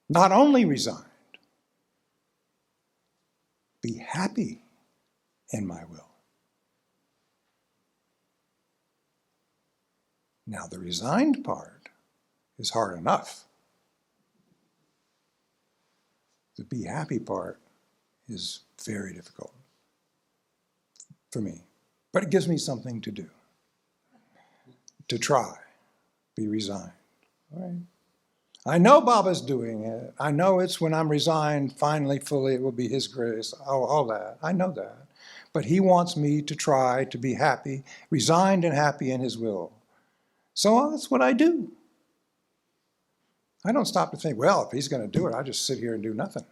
Not only resigned, be happy in my will. Now, the resigned part is hard enough. The be happy part is very difficult for me. But it gives me something to do, to try, be resigned. All right? I know Baba's doing it. I know it's when I'm resigned, finally, fully, it will be his grace, all that. I know that. But he wants me to try to be happy, resigned and happy in his will. So that's what I do. I don't stop to think, well, if he's going to do it, I'll just sit here and do nothing.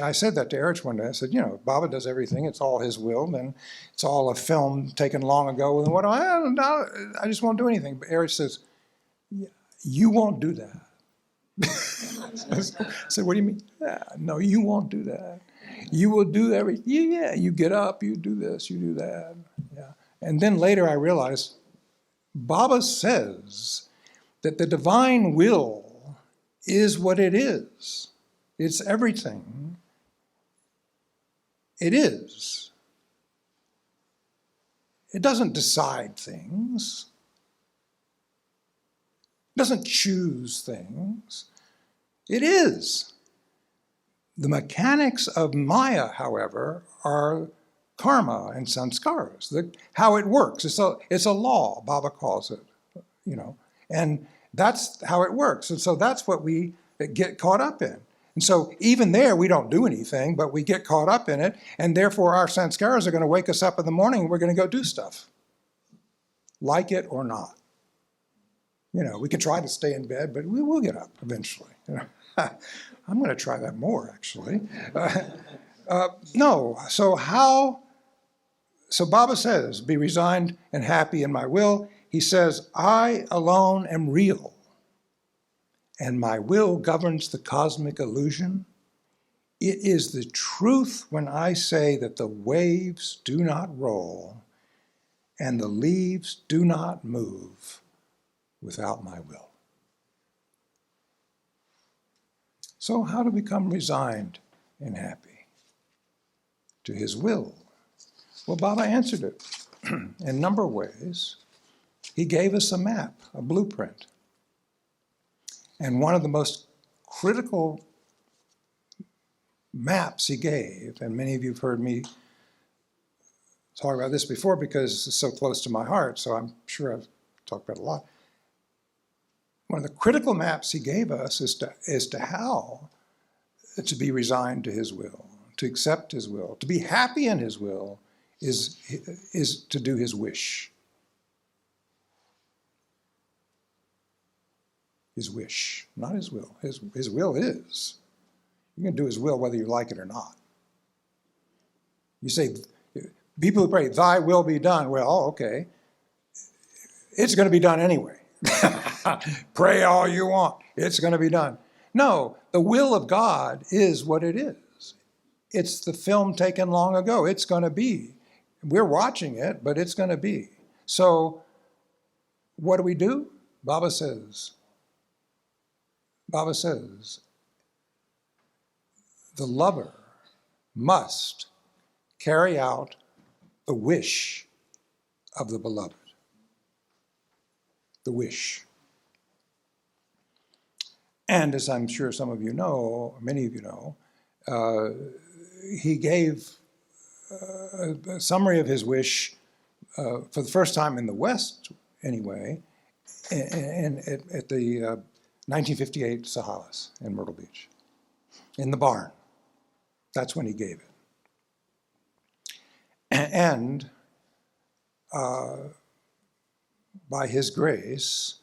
I said that to Erich one day. I said, Baba does everything. It's all his will. And it's all a film taken long ago. And what do I just won't do anything. But Erich says, you won't do that. I said, what do you mean? No, you won't do that. You will do everything. Yeah, you get up, you do this, you do that. Yeah. And then later I realized, Baba says that the divine will is what it is. It's everything. It is. It doesn't decide things. It doesn't choose things. It is. The mechanics of Maya, however, are karma and sanskaras, how it works. It's a law, Baba calls it, and that's how it works. And so that's what we get caught up in. And so even there, we don't do anything, but we get caught up in it, and therefore our sanskaras are going to wake us up in the morning and we're going to go do stuff, like it or not. We can try to stay in bed, but we will get up eventually. I'm going to try that more, actually. No, so Baba says, be resigned and happy in my will. He says, I alone am real, and my will governs the cosmic illusion. It is the truth when I say that the waves do not roll and the leaves do not move without my will. So how to become resigned and happy? To his will. Well, Baba answered it in a number of ways. He gave us a map, a blueprint. And one of the most critical maps he gave, and many of you have heard me talk about this before because it's so close to my heart, so I'm sure I've talked about it a lot. One of the critical maps he gave us is to how to be resigned to his will, to accept his will, to be happy in his will is to do his wish. His wish, not his will. His will is. You can do his will whether you like it or not. You say, people who pray, thy will be done. Well, okay. It's going to be done anyway. Pray all you want. It's going to be done. No, the will of God is what it is. It's the film taken long ago. It's going to be. We're watching it, but it's going to be. So what do? Baba says, the lover must carry out the wish of the beloved. The wish. And as I'm sure some of you know, many of you know, he gave a summary of his wish for the first time in the West, anyway, at the 1958 Sahalas in Myrtle Beach, in the barn. That's when he gave it. And by his grace,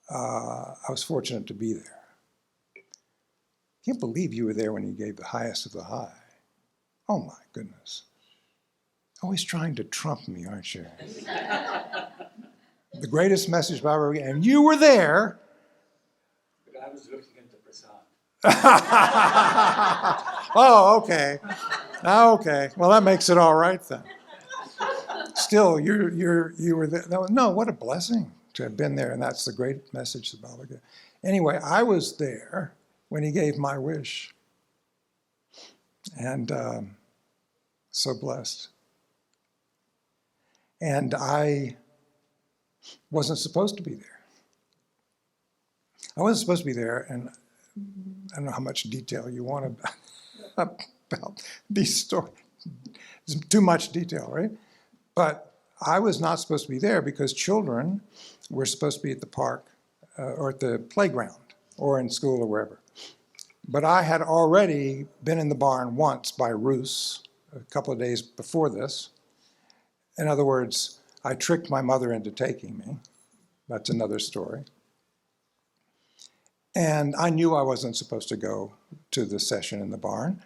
I was fortunate to be there. I can't believe you were there when he gave the highest of the high. Oh my goodness. Always trying to trump me, aren't you? The greatest message Baba ever gave, and you were there. But I was looking at the prasad. Oh, okay. Okay. Well, that makes it all right then. Still, you were there. No, what a blessing to have been there, and that's the great message that Baba gave. Anyway, I was there when he gave my wish, and so blessed. And I wasn't supposed to be there. I wasn't supposed to be there, and I don't know how much detail you want about these stories. It's too much detail, right? But I was not supposed to be there because children were supposed to be at the park or at the playground or in school or wherever. But I had already been in the barn once by ruse a couple of days before this. In other words, I tricked my mother into taking me. That's another story. And I knew I wasn't supposed to go to the session in the barn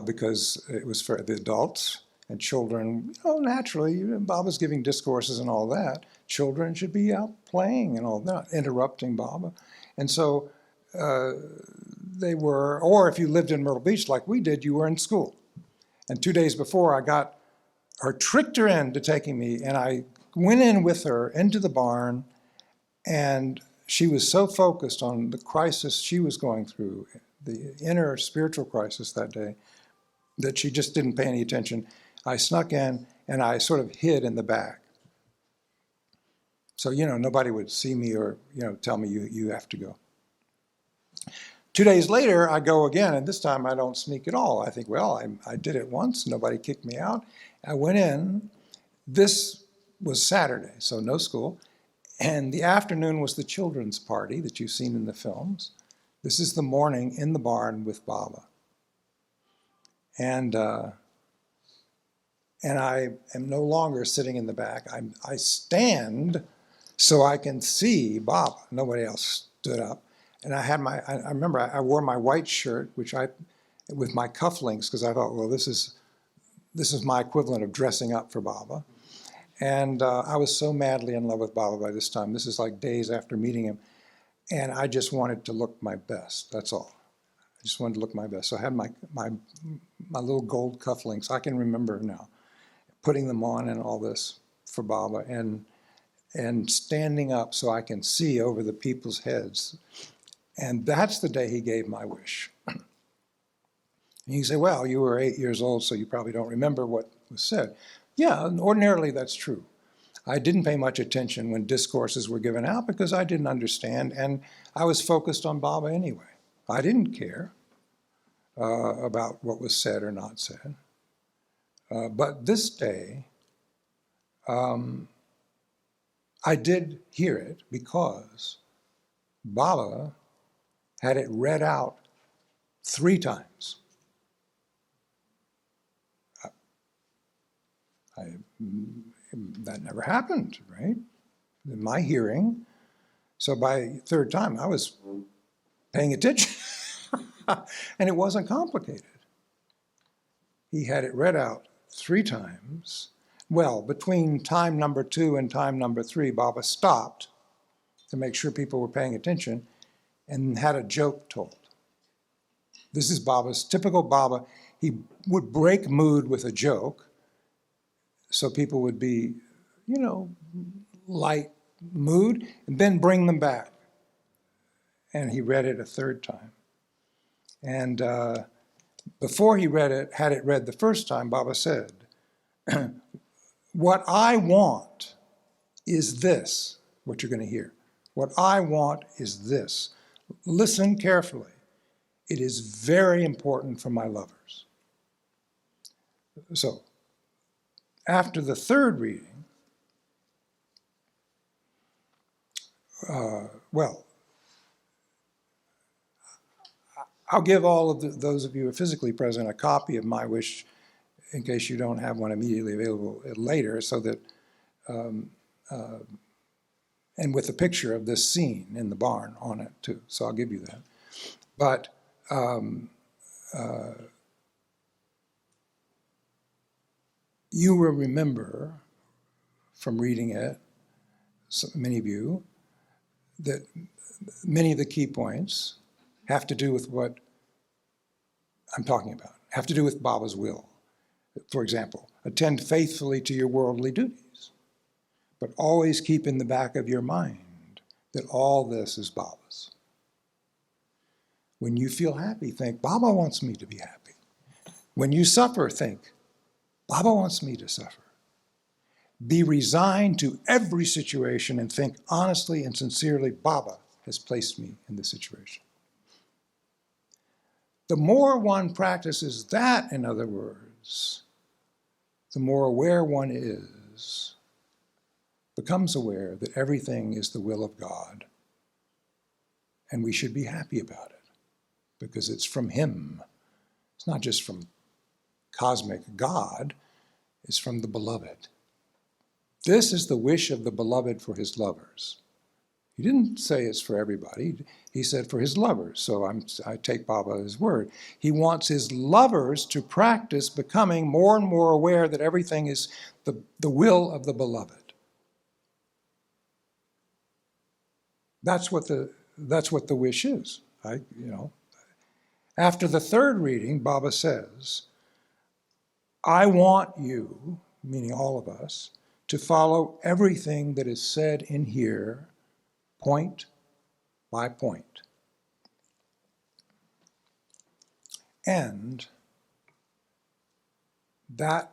because it was for the adults. And children, naturally, Baba's giving discourses and all that. Children should be out playing and all that, interrupting Baba. And so they were, or if you lived in Myrtle Beach like we did, you were in school. And 2 days before, I got her, tricked her into taking me, and I went in with her into the barn, and she was so focused on the crisis she was going through, the inner spiritual crisis that day, that she just didn't pay any attention. I snuck in, and I sort of hid in the back. So, nobody would see me or, tell me you have to go. 2 days later, I go again, and this time I don't sneak at all. I think, well, I did it once, nobody kicked me out. I went in. This was Saturday, so no school. And the afternoon was the children's party that you've seen in the films. This is the morning in the barn with Baba. And I am no longer sitting in the back. I stand so I can see Baba. Nobody else stood up. And I had I remember I wore my white shirt, with my cufflinks, because I thought, well, this is my equivalent of dressing up for Baba. And I was so madly in love with Baba by this time. This is like days after meeting him. And I just wanted to look my best, that's all. I just wanted to look my best. So I had my little gold cufflinks. I can remember now putting them on and all this for Baba, and standing up so I can see over the people's heads. And that's the day he gave my wish. And you say, well, you were 8 years old, so you probably don't remember what was said. Yeah, ordinarily that's true. I didn't pay much attention when discourses were given out because I didn't understand, and I was focused on Baba anyway. I didn't care about what was said or not said. But this day, I did hear it because Baba had it read out 3 times. That never happened, right? In my hearing. So by 3rd time, I was paying attention. And it wasn't complicated. He had it read out 3 times. Well, between time number 2 and time number 3, Baba stopped to make sure people were paying attention and had a joke told. This is Baba's, typical Baba. He would break mood with a joke so people would be, light mood, and then bring them back. And he read it a 3rd time. And before he had it read the 1st time, Baba said, what I want is this, what you're going to hear. What I want is this. Listen carefully. It is very important for my lovers. So, after the 3rd reading, I'll give all of those of you who are physically present a copy of my wish in case you don't have one immediately available later, so that, and with a picture of this scene in the barn on it too, so I'll give you that. But you will remember from reading it, so many of you, that many of the key points have to do with what I'm talking about, have to do with Baba's will. For example, attend faithfully to your worldly duties, but always keep in the back of your mind that all this is Baba's. When you feel happy, think, Baba wants me to be happy. When you suffer, think, Baba wants me to suffer. Be resigned to every situation and think honestly and sincerely, Baba has placed me in this situation. The more one practices that, in other words, the more aware one is, becomes aware that everything is the will of God, and we should be happy about it, because it's from Him. It's not just from cosmic God, it's from the Beloved. This is the wish of the Beloved for His lovers. He didn't say it's for everybody. He said for His lovers. So I take Baba at his word. He wants His lovers to practice becoming more and more aware that everything is the will of the Beloved. That's what the wish is. After the 3rd reading, Baba says, I want you, meaning all of us, to follow everything that is said in here, point by point. And that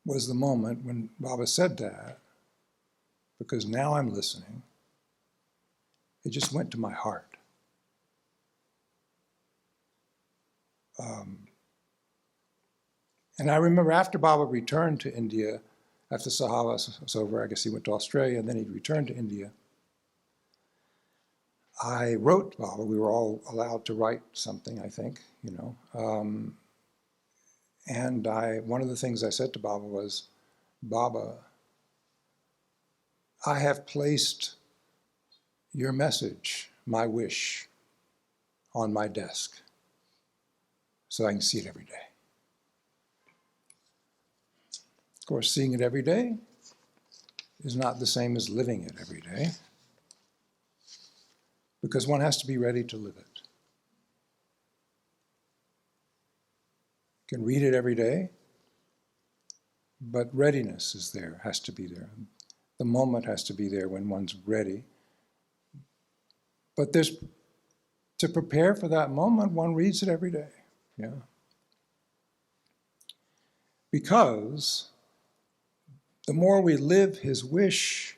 was the moment when Baba said that, because now I'm listening. It just went to my heart. And I remember after Baba returned to India, after Sahaba was over, I guess he went to Australia, and then he returned to India. I wrote Baba. We were all allowed to write something, I think, you know. And one of the things I said to Baba was, Baba, I have placed your message, my wish, on my desk so I can see it every day. Of course, seeing it every day is not the same as living it every day, because one has to be ready to live it. You can read it every day, but readiness is there, has to be there. The moment has to be there when one's ready. But to prepare for that moment, one reads it every day. Yeah. Because the more we live his wish,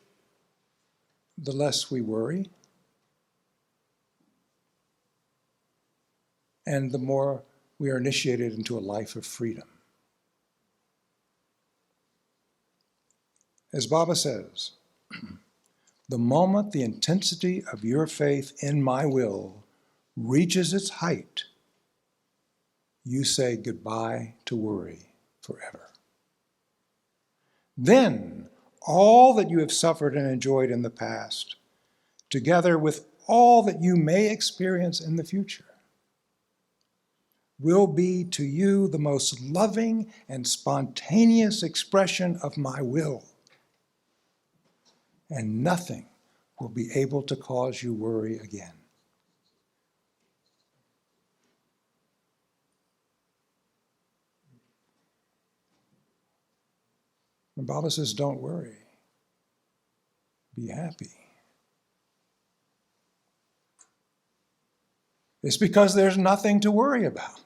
the less we worry. And the more we are initiated into a life of freedom. As Baba says, the moment the intensity of your faith in my will reaches its height, you say goodbye to worry forever. Then all that you have suffered and enjoyed in the past, together with all that you may experience in the future, will be to you the most loving and spontaneous expression of my will. And nothing will be able to cause you worry again. And Baba says, don't worry. Be happy. It's because there's nothing to worry about.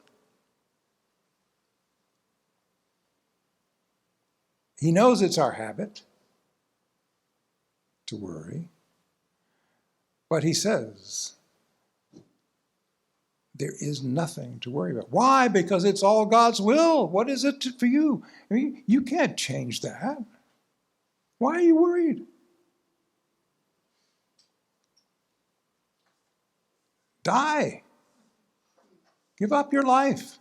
He knows it's our habit to worry, but he says, there is nothing to worry about. Why? Because it's all God's will. What is it for you? I mean, you can't change that. Why are you worried? Die. Give up your life.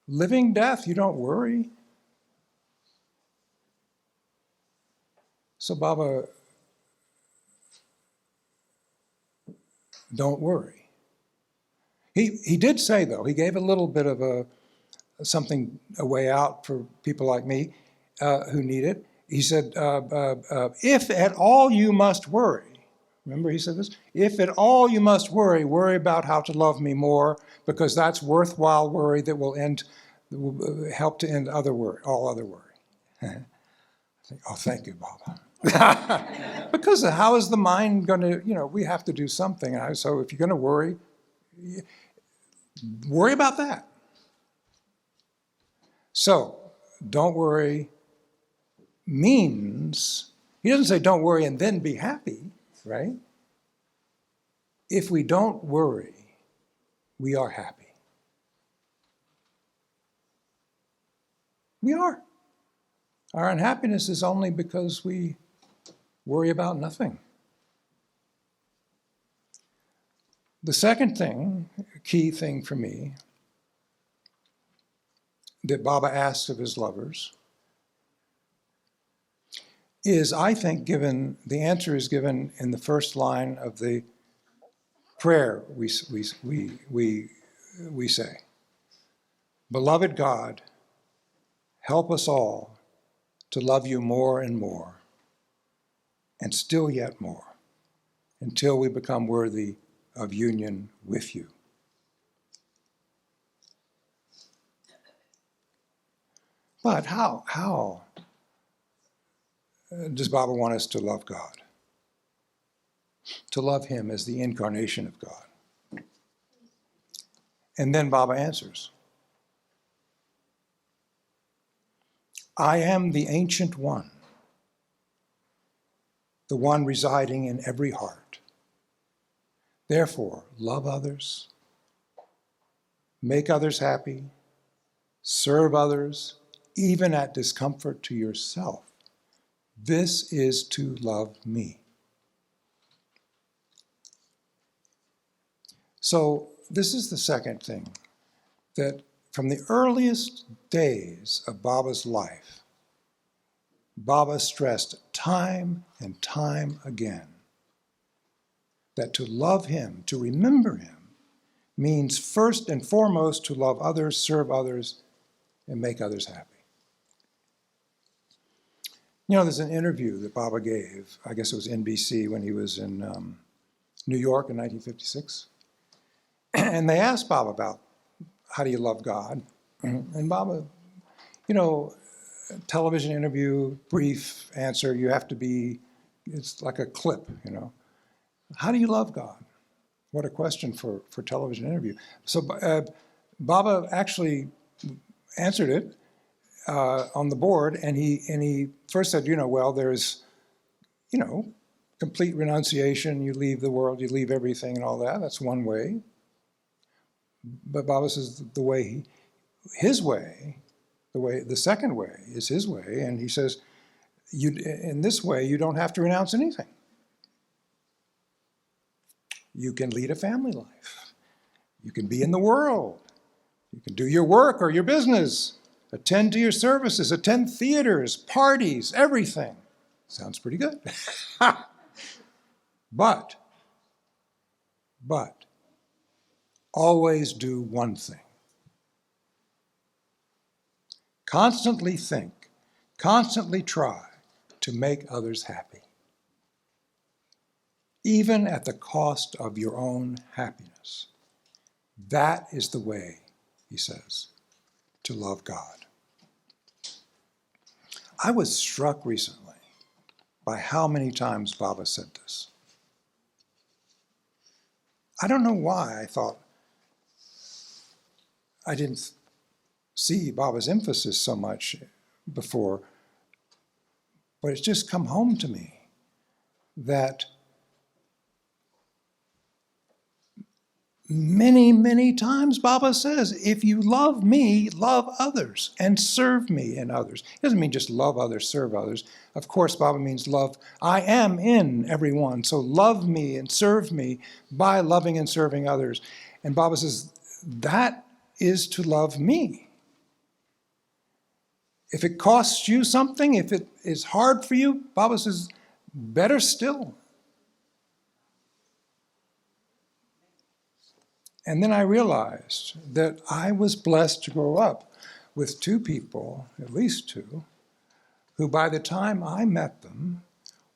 Living death, you don't worry. So Baba, don't worry. He did say, though, he gave a little bit of a way out for people like me who need it. He said, if at all you must worry, remember he said this? If at all you must worry, worry about how to love me more, because that's worthwhile worry that will help to end all other worry. Oh, thank you, Baba. Because how is the mind going to, we have to do something. So if you're going to worry about that. So, don't worry means, he doesn't say don't worry and then be happy, right? If we don't worry, we are happy. We are. Our unhappiness is only because we worry about nothing. The second thing, key thing for me, that Baba asks of his lovers is, I think, the answer is given in the first line of the prayer we say. Beloved God, help us all to love you more and more, and still yet more, until we become worthy of union with you. But how does Baba want us to love God? To love him as the incarnation of God. And then Baba answers, I am the ancient one, the one residing in every heart, Therefore, love others, make others happy, serve others, even at discomfort to yourself. This is to love me. So this is the second thing, that from the earliest days of Baba's life, Baba stressed time and time again that to love him, to remember him, means first and foremost to love others, serve others, and make others happy. You know, there's an interview that Baba gave, I guess it was NBC when he was in New York in 1956. And they asked Baba about, how do you love God? And Baba, you know, television interview, brief answer, you have to be, it's like a clip, you know. How do you love God? What a question for television interview. So Baba actually answered it on the board, and he first said, you know, well, there's, you know, complete renunciation, you leave the world, you leave everything and all that, that's one way. But Baba says the second way is his way, and he says, in this way, you don't have to renounce anything. You can lead a family life. You can be in the world. You can do your work or your business, attend to your services, attend theaters, parties, everything. Sounds pretty good. But, always do one thing. Constantly think, constantly try to make others happy, even at the cost of your own happiness. That is the way, he says, to love God. I was struck recently by how many times Baba said this. I don't know why I thought I didn't see Baba's emphasis so much before, but it's just come home to me that many, many times Baba says, if you love me, love others and serve me in others. He doesn't mean just love others, serve others. Of course, Baba means love. I am in everyone, so love me and serve me by loving and serving others. And Baba says, that is to love me. If it costs you something, if it is hard for you, Baba says, better still. And then I realized that I was blessed to grow up with two people, at least two, who by the time I met them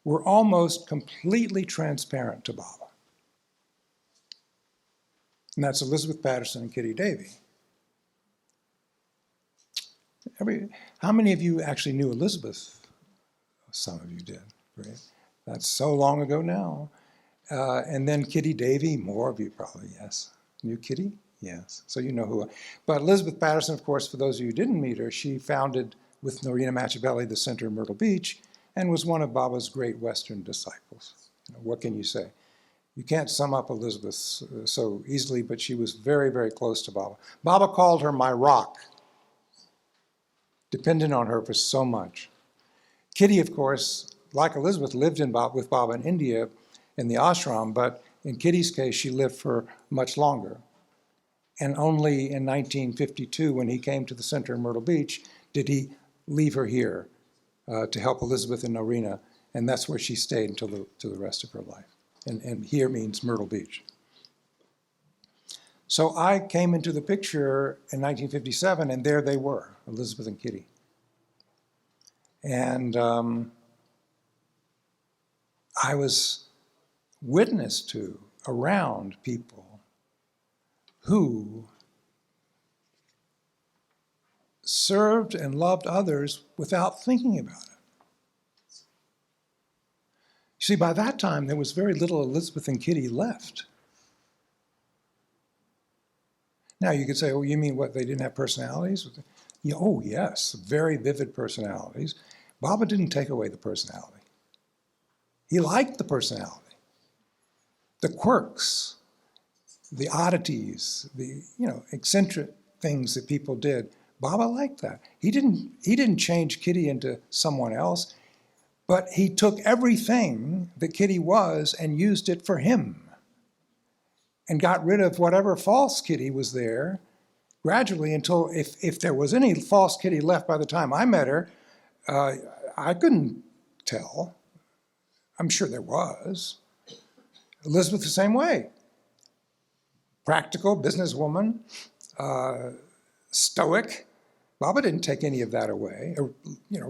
were almost completely transparent to Baba. And that's Elizabeth Patterson and Kitty Davey. How many of you actually knew Elizabeth? Some of you did, right? That's so long ago now. And then Kitty Davey, more of you probably, yes. Knew Kitty? Yes. So you know who. But Elizabeth Patterson, of course, for those of you who didn't meet her, she founded with Norina Machiavelli the Center in Myrtle Beach and was one of Baba's great Western disciples. You know, what can you say? You can't sum up Elizabeth so easily, but she was very, very close to Baba. Baba called her my rock, dependent on her for so much. Kitty, of course, like Elizabeth, lived with Baba in India in the ashram, but in Kitty's case, she lived for much longer. And only in 1952, when he came to the center in Myrtle Beach, did he leave her here to help Elizabeth and Norina, and that's where she stayed until the rest of her life. And here means Myrtle Beach. So I came into the picture in 1957, and there they were, Elizabeth and Kitty. And I was witness to, around people who served and loved others without thinking about it. You see, by that time, there was very little Elizabeth and Kitty left. Now, you could say, oh, you mean what, they didn't have personalities? Yeah, oh, yes, very vivid personalities. Baba didn't take away the personality. He liked the personality, the quirks, the oddities, the eccentric things that people did. Baba liked that. He didn't change Kitty into someone else, but he took everything that Kitty was and used it for him, and got rid of whatever false Kitty was there gradually until if there was any false Kitty left by the time I met her, I couldn't tell. I'm sure there was. Elizabeth the same way. Practical, businesswoman, stoic. Baba didn't take any of that away. Or,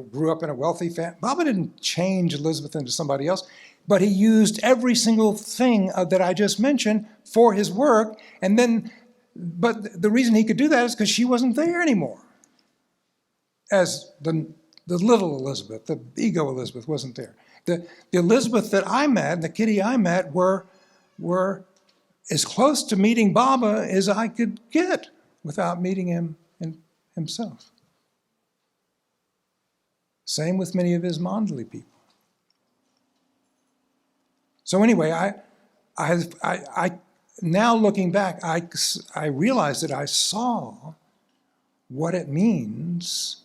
grew up in a wealthy family. Baba didn't change Elizabeth into somebody else, but he used every single thing that I just mentioned for his work. But the reason he could do that is because she wasn't there anymore. As the little Elizabeth, the ego Elizabeth wasn't there. The Elizabeth that I met, the Kitty I met, were as close to meeting Baba as I could get without meeting him himself. Same with many of his Mandali people. So anyway, I now looking back, I realized that I saw what it means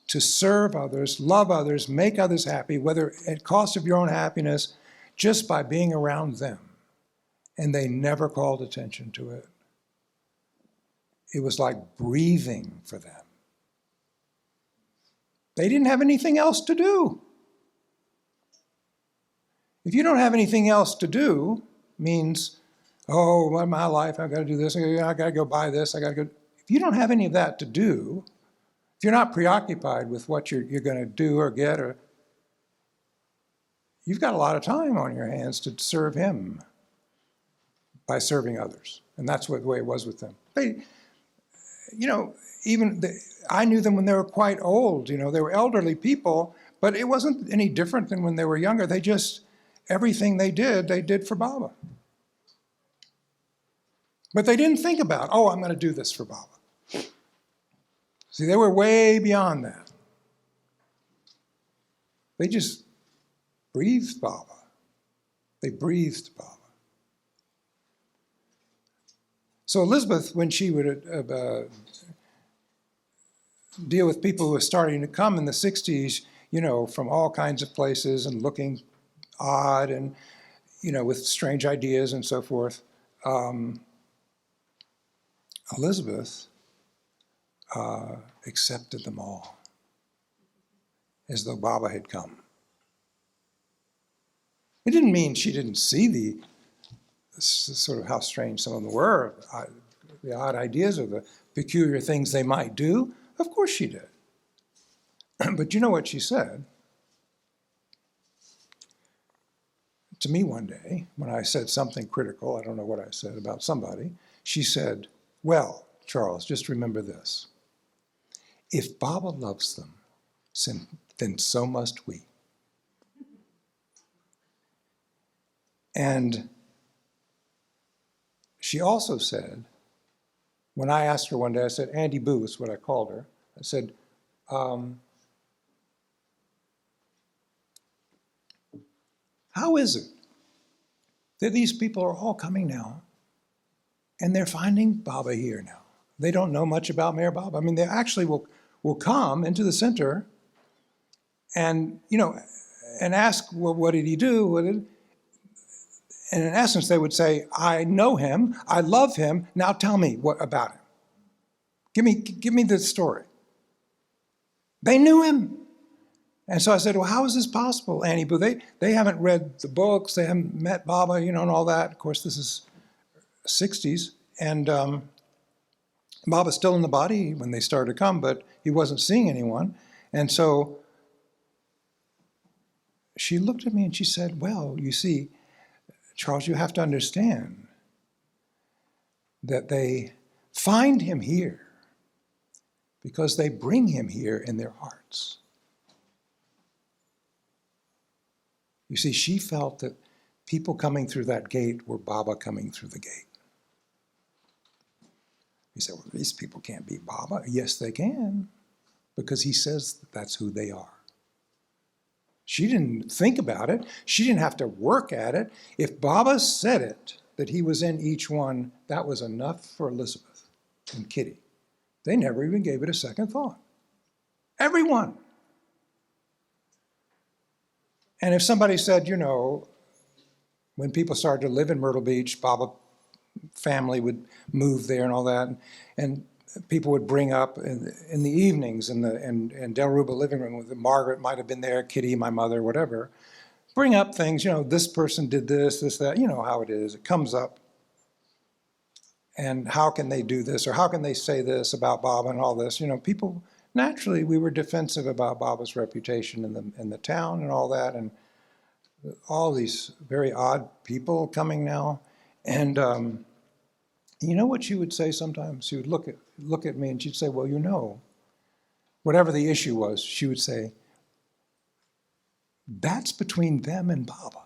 to serve others, love others, make others happy, whether at cost of your own happiness, just by being around them. And they never called attention to it. It was like breathing for them. They didn't have anything else to do. If you don't have anything else to do, means, oh, my life, I've got to do this, I got to go buy this, I got to go. If you don't have any of that to do, if you're not preoccupied with what you're going to do or get, or you've got a lot of time on your hands to serve him by serving others. And that's the way it was with them. They, I knew them when they were quite old. They were elderly people, but it wasn't any different than when they were younger. They just, everything they did for Baba. But they didn't think about, oh, I'm going to do this for Baba. See, they were way beyond that. They just breathed Baba. They breathed Baba. So Elizabeth, when she would deal with people who were starting to come in the 60s, from all kinds of places and looking odd and, with strange ideas and so forth, Elizabeth accepted them all as though Baba had come. It didn't mean she didn't see the sort of how strange some of them were, the odd ideas or the peculiar things they might do. Of course she did. But you know what she said? To me one day, when I said something critical, I don't know what I said about somebody, she said, well, Charles, just remember this. If Baba loves them, then so must we. And she also said, when I asked her one day, I said, Auntie Boo is what I called her. I said, how is it that these people are all coming now and they're finding Baba here now? They don't know much about Mayor Baba. I mean, they actually will come into the center and, and ask, well, what did he do? And in essence, they would say, I know him, I love him, now tell me what about him. Give me the story. They knew him. And so I said, well, how is this possible, Annie Boo? They haven't read the books, they haven't met Baba, and all that. Of course, this is 60s. And Baba's still in the body when they started to come, but he wasn't seeing anyone. And so she looked at me and she said, well, you see, Charles, you have to understand that they find him here because they bring him here in their hearts. You see, she felt that people coming through that gate were Baba coming through the gate. He said, well, these people can't be Baba. Yes, they can, because he says that that's who they are. She didn't think about it. She didn't have to work at it. If Baba said it, that he was in each one, that was enough for Elizabeth and Kitty. They never even gave it a second thought. Everyone. And if somebody said, you know, when people started to live in Myrtle Beach, Baba family would move there and all that, and people would bring up in the evenings in Del Ruba living room, Margaret might have been there, Kitty, my mother, whatever, bring up things, you know, this person did this, that, you know how it is. It comes up. And how can they do this, or how can they say this about Baba and all this? You know, people, naturally, we were defensive about Baba's reputation in the town and all that, and all these very odd people coming now. And you know what she would say sometimes? She would look at me and she'd say, well, you know, whatever the issue was, she would say, that's between them and Baba.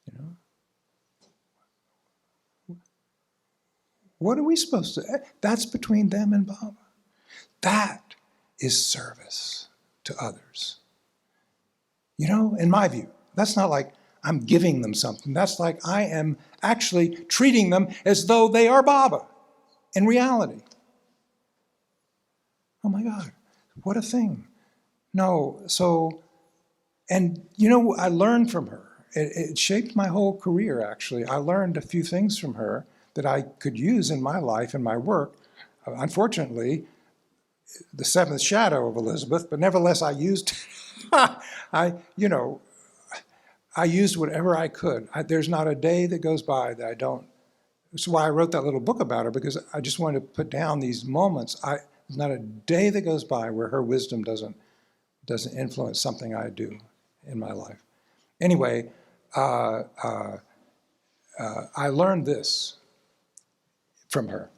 You know? What are we supposed to, that's between them and Baba. That is service to others. You know, in my view, that's not like I'm giving them something. That's like I am actually treating them as though they are Baba in reality. Oh my God, what a thing. No, so, and you know, I learned from her. It shaped my whole career, actually. I learned a few things from her that I could use in my life and my work. Unfortunately, the seventh shadow of Elizabeth, but nevertheless I used, I used whatever I could. There's not a day that goes by that I don't. That's why I wrote that little book about her, because I just wanted to put down these moments. There's not a day that goes by where her wisdom doesn't influence something I do in my life. Anyway, I learned this from her.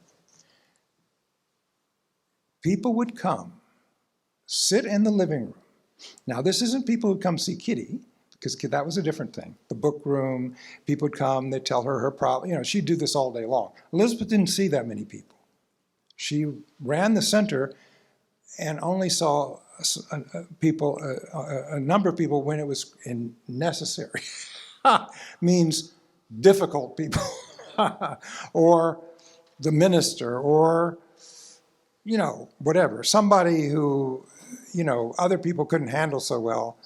People would come, sit in the living room. Now, this isn't people who come see Kitty, because that was a different thing. The book room, people would come, they'd tell her problem. You know, she'd do this all day long. Elizabeth didn't see that many people. She ran the center and only saw a number of people when it was necessary. Means difficult people, or the minister, or, you know, whatever. Somebody who, you know, other people couldn't handle so well.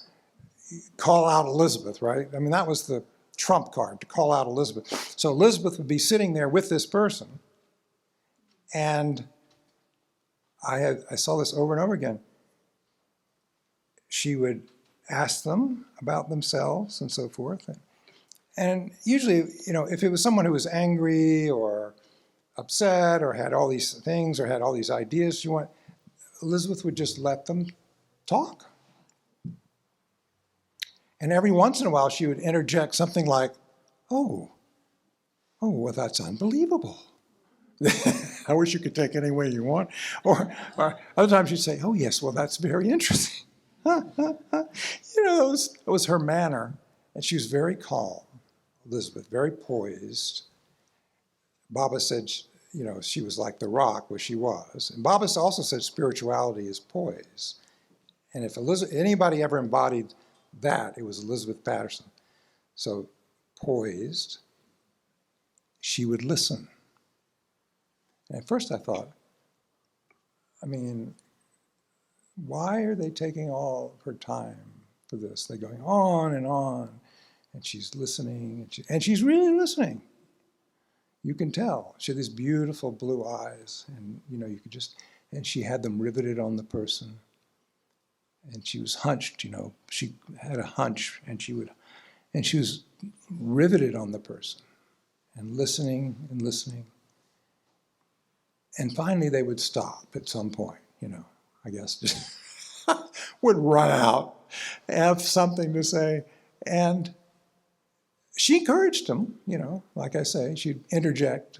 Call out Elizabeth, right? I mean, that was the trump card, to call out Elizabeth. So Elizabeth would be sitting there with this person, and I saw this over and over again. She would ask them about themselves and so forth. And usually, you know, if it was someone who was angry or upset or had all these things or had all these ideas Elizabeth would just let them talk. And every once in a while, she would interject something like, oh, well, that's unbelievable. I wish you could take it any way you want. Or other times she'd say, oh, yes, well, that's very interesting. You know, it was her manner. And she was very calm, Elizabeth, very poised. Baba said, you know, she was like the rock, where she was. And Baba also said spirituality is poise. And if anybody ever embodied that, it was Elizabeth Patterson. So poised, she would listen. And at first I thought, I mean, why are they taking all of her time for this? They're going on, and she's listening, and she's really listening. You can tell. She had these beautiful blue eyes, and you know, you could just, and she had them riveted on the person. And she was hunched, you know, she had a hunch, and she was riveted on the person, and listening and listening. And finally they would stop at some point, you know, I guess just would run out, have something to say. And she encouraged them, you know, like I say, she'd interject.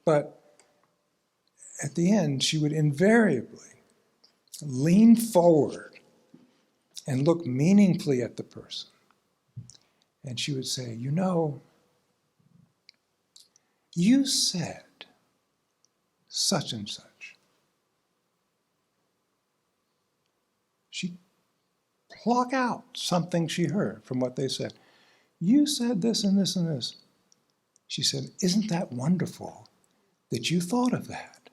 But at the end, she would invariably lean forward and look meaningfully at the person. And she would say, you know, you said such and such. She'd pluck out something she heard from what they said. you said this and this and this. She said, isn't that wonderful that you thought of that?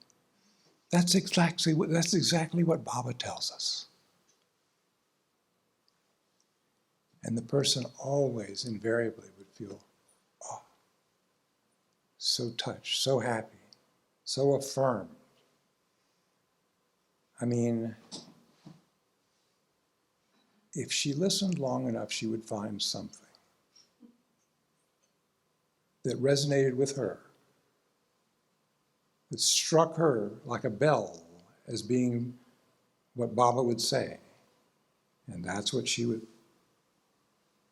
That's exactly what Baba tells us. And the person always, invariably, would feel, oh, so touched, so happy, so affirmed. I mean, if she listened long enough, she would find something that resonated with her, that struck her like a bell as being what Baba would say. And that's what she would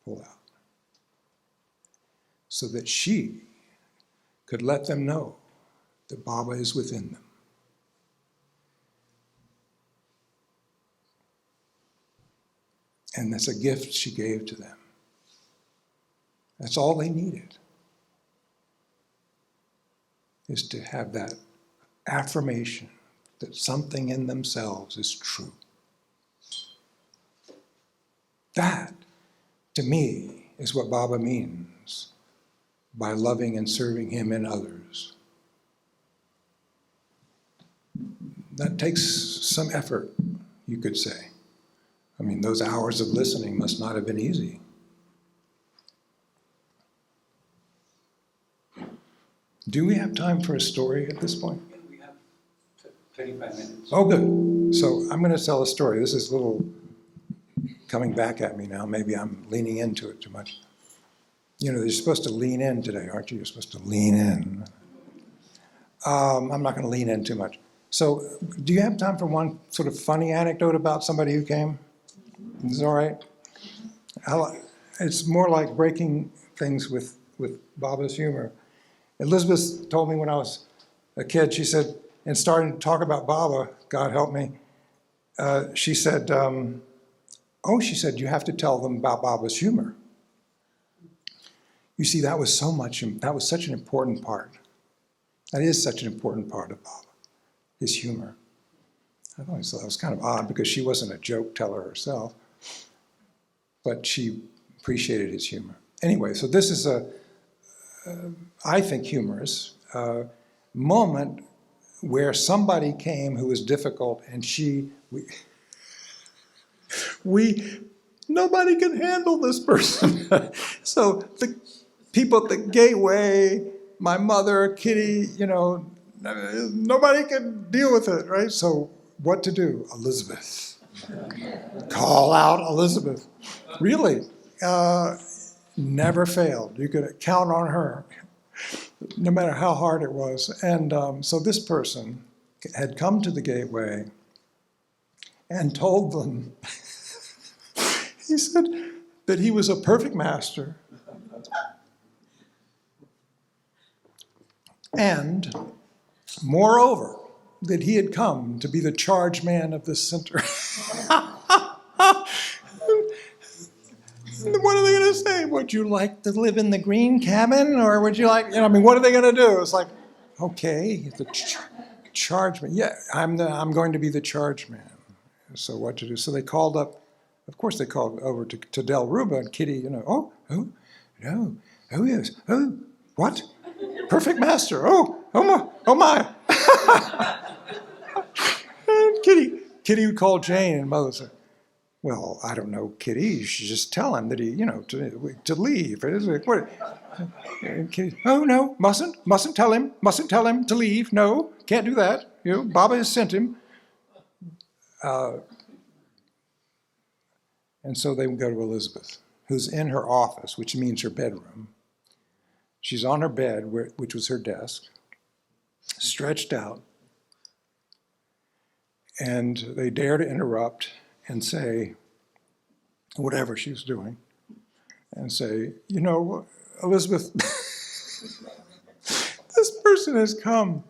pull out. So that she could let them know that Baba is within them. And that's a gift she gave to them. That's all they needed, is to have that affirmation that something in themselves is true. That, to me, is what Baba means by loving and serving him and others. That takes some effort, you could say. I mean, those hours of listening must not have been easy. Do we have time for a story at this point? We have 35 minutes. Oh, good. So I'm going to tell a story. This is a little coming back at me now. Maybe I'm leaning into it too much. You know, you're supposed to lean in today, aren't you? You're supposed to lean in. I'm not going to lean in too much. So do you have time for one sort of funny anecdote about somebody who came? Is it all right? It's more like breaking things with Baba's humor. Elizabeth told me when I was a kid, she said, and starting to talk about Baba, God help me, she said, she said, you have to tell them about Baba's humor. You see, that was such an important part. That is such an important part of Baba, his humor. I always thought that was kind of odd because she wasn't a joke teller herself, but she appreciated his humor. Anyway, so this is I think humorous moment where somebody came who was difficult and nobody can handle this person. So the people at the gateway, my mother, Kitty, nobody can deal with it, right? So what to do? Elizabeth. Call out Elizabeth. Really. Never failed. You could count on her, no matter how hard it was. And so this person had come to the gateway and told them, he said that he was a perfect master and, moreover, that he had come to be the charge man of this center. What are they going to say? Would you like to live in the green cabin? Or would you like, what are they going to do? It's like, okay, the charge man. Yeah, I'm going to be the charge man. So what to do? So they called up, of course they called over to Del Ruba and Kitty, no, yes, what? Perfect master, oh my. And Kitty would call Jane and Mother said, well, I don't know, Kitty. You should just tell him that he, to leave. And Kitty, oh no, mustn't tell him to leave. No, can't do that. Baba has sent him. And so they would go to Elizabeth, who's in her office, which means her bedroom. She's on her bed, which was her desk, stretched out. And they dare to interrupt and say, whatever she was doing, and say, Elizabeth, this person has come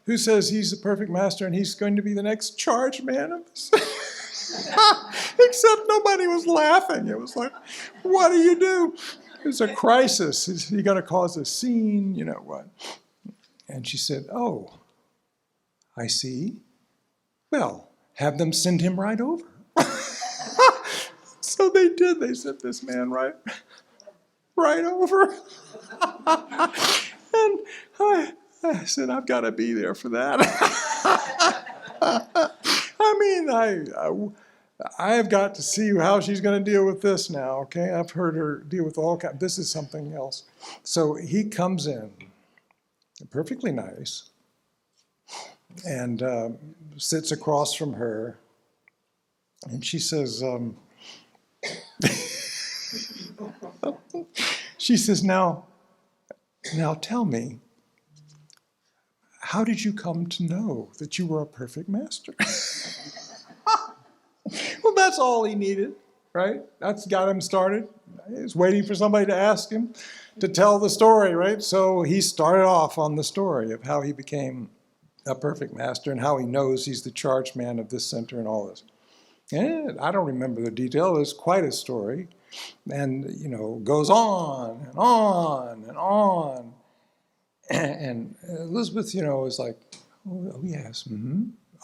who says he's the perfect master and he's going to be the next charge man of this. Except nobody was laughing. It was like, what do you do? It's a crisis. Is he going to cause a scene? What? And she said, oh, I see. Well, have them send him right over. So they did. They sent this man right right over. And I said, I've got to be there for that. I mean, I have got to see how she's going to deal with this now, okay? I've heard her deal with all kinds. This is something else. So he comes in, perfectly nice, and sits across from her, and she says, she says, now tell me, how did you come to know that you were a perfect master? Well, that's all he needed, right? That's got him started. He's waiting for somebody to ask him to tell the story, right? So he started off on the story of how he became a perfect master and how he knows he's the charge man of this center and all this. And I don't remember the detail. It's quite a story. And, goes on and on and on. And Elizabeth, is like, oh yes,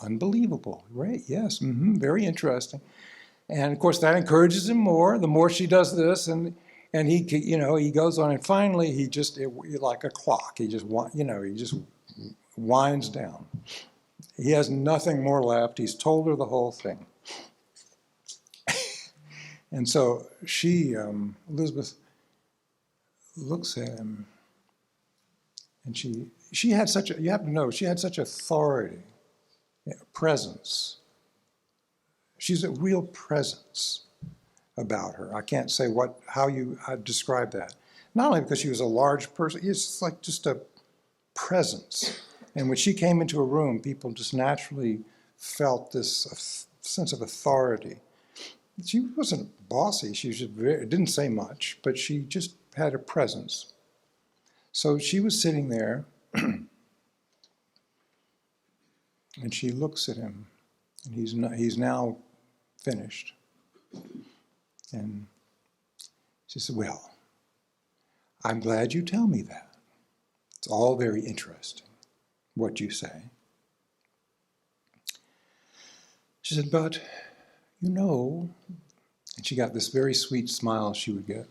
unbelievable, right? Yes, very interesting. And of course, that encourages him more. The more she does this, and he, he goes on, and finally, he just like a clock. He just, he just winds down. He has nothing more left. He's told her the whole thing. And so Elizabeth, looks at him, and she had such a, you have to know, she had such authority, presence. She's a real presence about her. I can't say how I'd describe that. Not only because she was a large person, it's like just a presence. And when she came into a room, people just naturally felt this sense of authority. She wasn't bossy. She just didn't say much, but she just had a presence. So she was sitting there, and she looks at him, and he's now finished. And she said, well, I'm glad you tell me that. It's all very interesting, what you say. She said, but, and she got this very sweet smile she would get,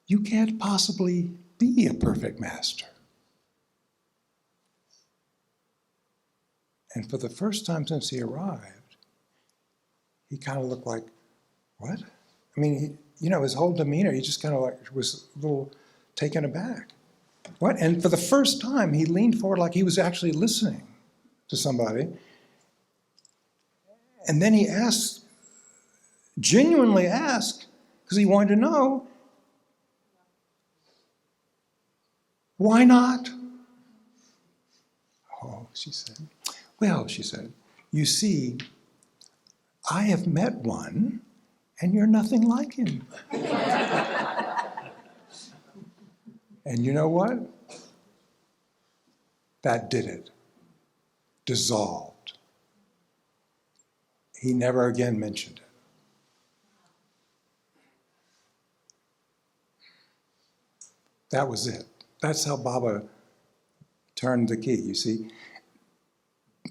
you can't possibly be a perfect master. And for the first time since he arrived, he kind of looked like, what? I mean, his whole demeanor, he just kind of was a little taken aback. What? And for the first time, he leaned forward like he was actually listening to somebody. And then he genuinely asked, because he wanted to know, why not? Oh, she said. Well, she said, you see, I have met one, and you're nothing like him. And you know what? That did it. Dissolved. He never again mentioned it. That was it. That's how Baba turned the key, you see.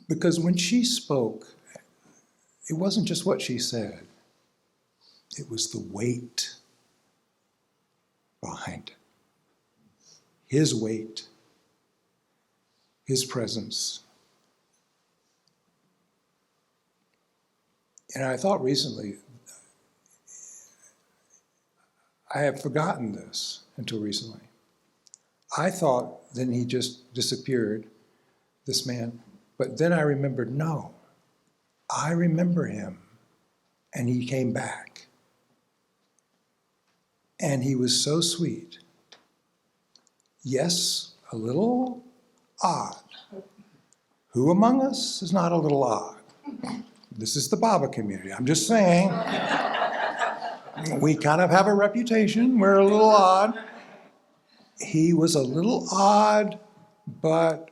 Because when she spoke, it wasn't just what she said. It was the weight behind it. His weight, his presence. And I thought recently, I have forgotten this until recently. I thought then he just disappeared, this man. But then I remembered, no, I remember him, and he came back. And he was so sweet. Yes, a little odd. Who among us is not a little odd? This is the Baba community. I'm just saying. We kind of have a reputation. We're a little odd. He was a little odd, but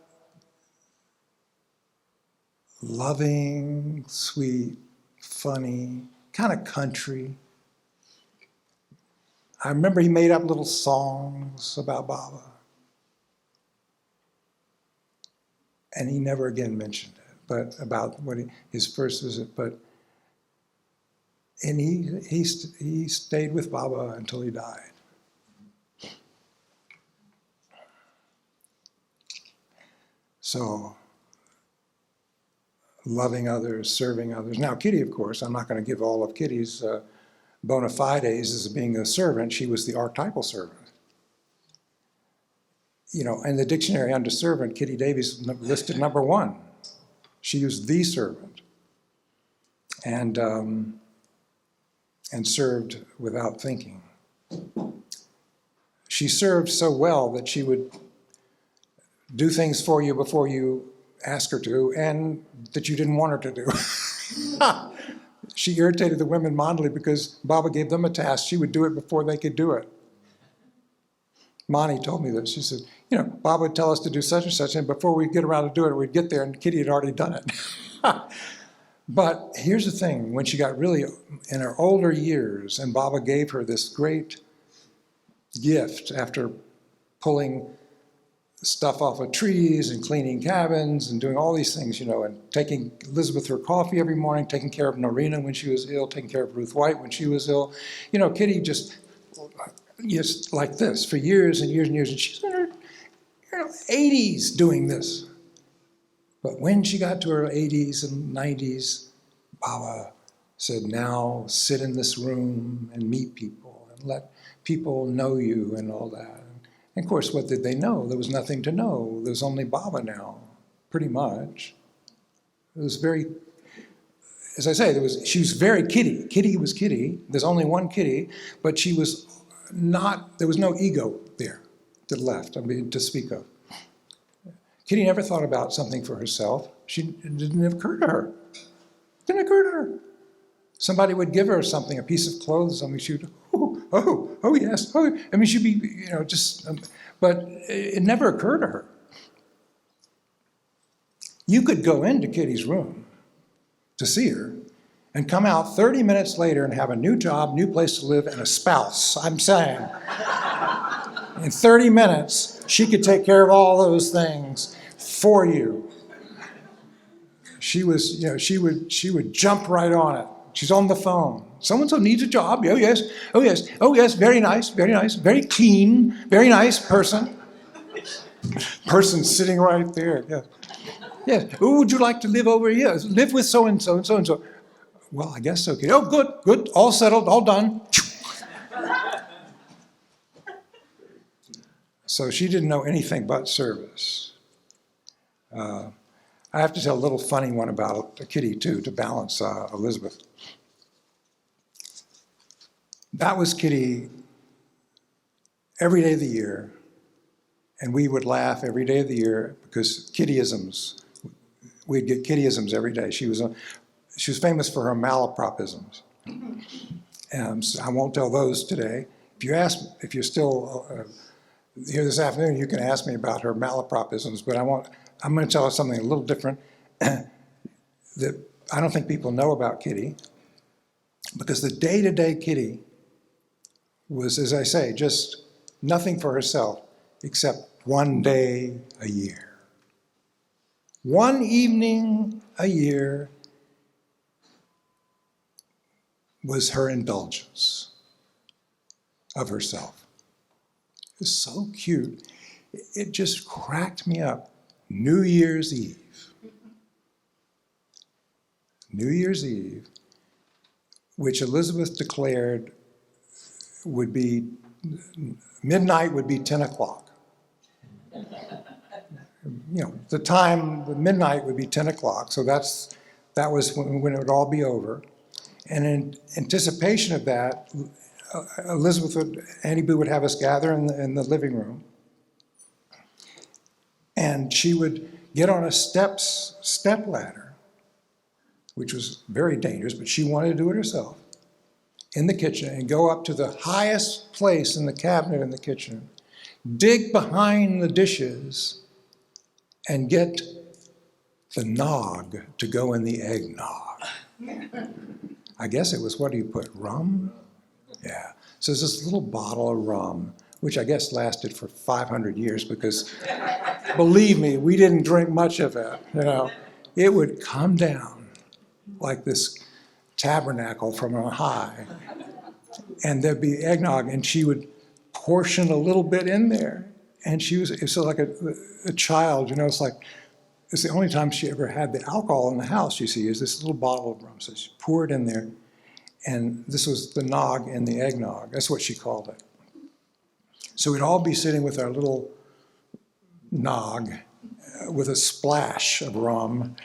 loving, sweet, funny, kind of country. I remember he made up little songs about Baba. And he never again mentioned it, but about his first visit. But And he stayed with Baba until he died. So, loving others, serving others. Now, Kitty, of course, I'm not going to give all of Kitty's bona fides as being a servant. She was the archetypal servant. You know, in the dictionary under servant, Kitty Davies listed number 1. She was the servant, and served without thinking. She served so well that she would do things for you before you asked her to, and that you didn't want her to do. She irritated the women mightily because Baba gave them a task. She would do it before they could do it. Mani told me this. She said, you know, Baba would tell us to do such and such, and before we get around to do it, we'd get there, and Kitty had already done it. But here's the thing. When she got really in her older years, and Baba gave her this great gift after pulling stuff off of trees and cleaning cabins and doing all these things, you know, and taking Elizabeth her coffee every morning, taking care of Norina when she was ill, taking care of Ruth White when she was ill. You know, Kitty just like this for years and years and years, and she's in her 80s doing this. But when she got to her 80s and 90s, Baba said, now sit in this room and meet people and let people know you and all that. And of course, what did they know? There was nothing to know. There's only Baba now, pretty much. It was very, as I say, she was very Kitty. Kitty was Kitty. There's only one Kitty, but she was not, there was no ego there that left, I mean, to speak of. Kitty never thought about something for herself. It didn't occur to her. It didn't occur to her. Somebody would give her something, a piece of clothes, something, she would, oh yes, oh. I mean, she'd be, you know, just, but it never occurred to her. You could go into Kitty's room to see her and come out 30 minutes later and have a new job, new place to live, and a spouse. I'm saying, in 30 minutes, she could take care of all those things for you. She was, you know, she would jump right on it. She's on the phone. So-and-so needs a job. Oh, yes. Oh, yes. Oh, yes. Very nice. Very nice. Very clean. Very nice person. Person sitting right there. Yes. Yes. Who would you like to live over here? Live with so-and-so and so-and-so. Well, I guess so. Oh, good. Good. All settled. All done. So she didn't know anything but service. I have to tell a little funny one about Kitty, too, to balance Elizabeth. That was Kitty every day of the year, and we would laugh every day of the year because Kittyisms, we'd get Kittyisms every day. She was famous for her malapropisms. So I won't tell those today. If you're still here this afternoon, you can ask me about her malapropisms, but I'm going to tell you something a little different that I don't think people know about Kitty, because the day-to-day Kitty was, as I say, just nothing for herself except one day a year. One evening a year was her indulgence of herself. It was so cute. It just cracked me up. New Year's Eve. New Year's Eve, which Elizabeth declared would be, midnight would be 10 o'clock. You know, the time, midnight would be 10 o'clock, so that was when it would all be over. And in anticipation of that, Annie Boo would have us gather in the living room, and she would get on a step ladder, which was very dangerous, but she wanted to do it herself, in the kitchen, and go up to the highest place in the cabinet in the kitchen, dig behind the dishes, and get the nog to go in the eggnog. I guess it was, what do you put, rum? Yeah. So there's this little bottle of rum, which I guess lasted for 500 years because, believe me, we didn't drink much of it, you know. It would come down like this tabernacle from on high. And there'd be eggnog, and she would portion a little bit in there. And it's like a child, it's like, it's the only time she ever had the alcohol in the house, you see, is this little bottle of rum. So she poured in there, and this was the nog and the eggnog. That's what she called it. So we'd all be sitting with our little nog with a splash of rum,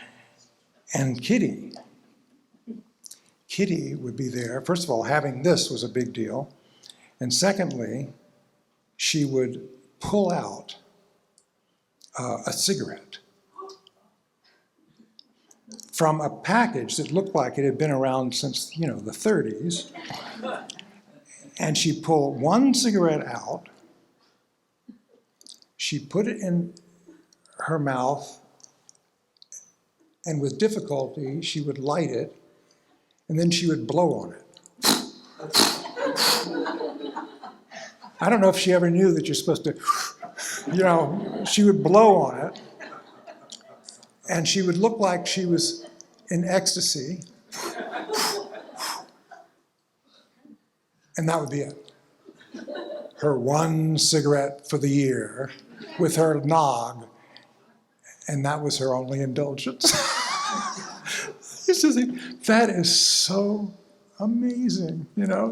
and Kitty would be there. First of all, having this was a big deal. And secondly, she would pull out a cigarette from a package that looked like it had been around since, the 30s. And she'd pull one cigarette out, she'd put it in her mouth, and with difficulty, she would light it, and then she would blow on it. I don't know if she ever knew that you're supposed to, she would blow on it, and she would look like she was in ecstasy, and that would be it. Her one cigarette for the year with her nog, and that was her only indulgence. That is so amazing,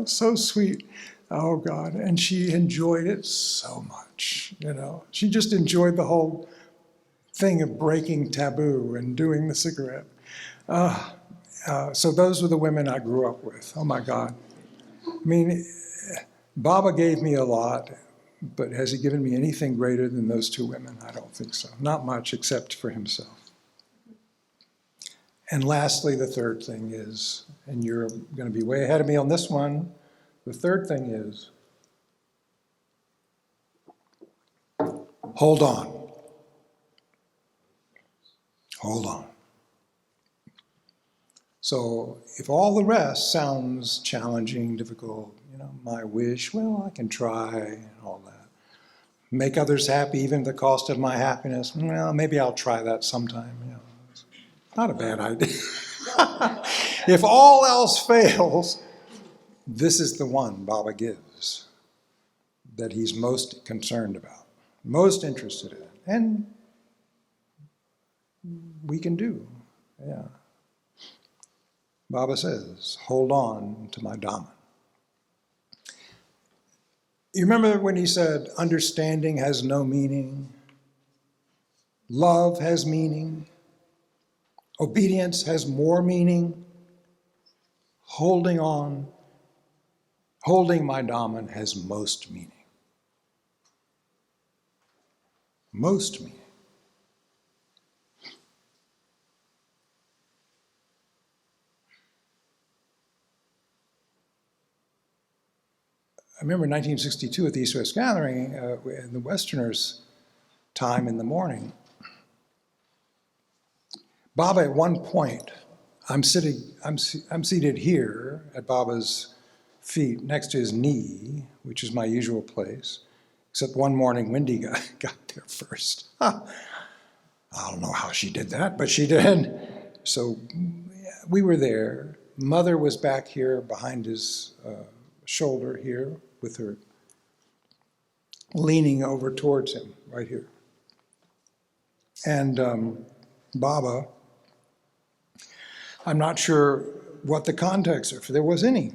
so sweet. Oh, God. And she enjoyed it so much, She just enjoyed the whole thing of breaking taboo and doing the cigarette. So those were the women I grew up with. Oh, my God. I mean, Baba gave me a lot, but has he given me anything greater than those two women? I don't think so. Not much, except for himself. And lastly, the third thing is, and you're going to be way ahead of me on this one, the third thing is, hold on. Hold on. So if all the rest sounds challenging, difficult, my wish, well, I can try and all that. Make others happy even at the cost of my happiness, well, maybe I'll try that sometime. It's not a bad idea. If all else fails, this is the one Baba gives that he's most concerned about, most interested in, and we can do, yeah. Baba says, hold on to my Dhamma. You remember when he said, understanding has no meaning, love has meaning, obedience has more meaning, holding on, holding my Dhamma has most meaning. Most meaning. I remember in 1962 at the East-West Gathering, in the Westerners' time in the morning, Baba at one point, I'm seated here at Baba's feet next to his knee, which is my usual place, except one morning Wendy got there first. I don't know how she did that, but she did. So we were there. Mother was back here behind his shoulder here with her leaning over towards him right here. And Baba, I'm not sure what the context, if there was any.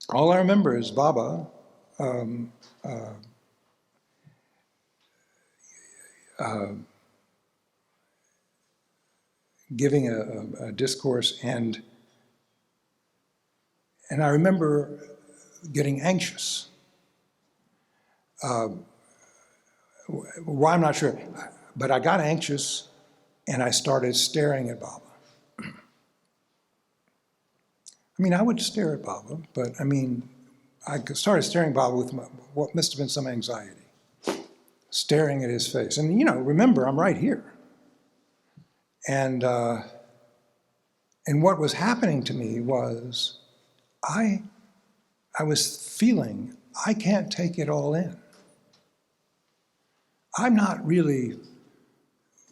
All I remember is Baba giving a discourse, and I remember getting anxious. Why, I'm not sure, but I got anxious and I started staring at Baba. I mean, I would stare at Baba, but I started staring at Baba with what must have been some anxiety, staring at his face. And remember, I'm right here. And what was happening to me was I was feeling I can't take it all in. I'm not really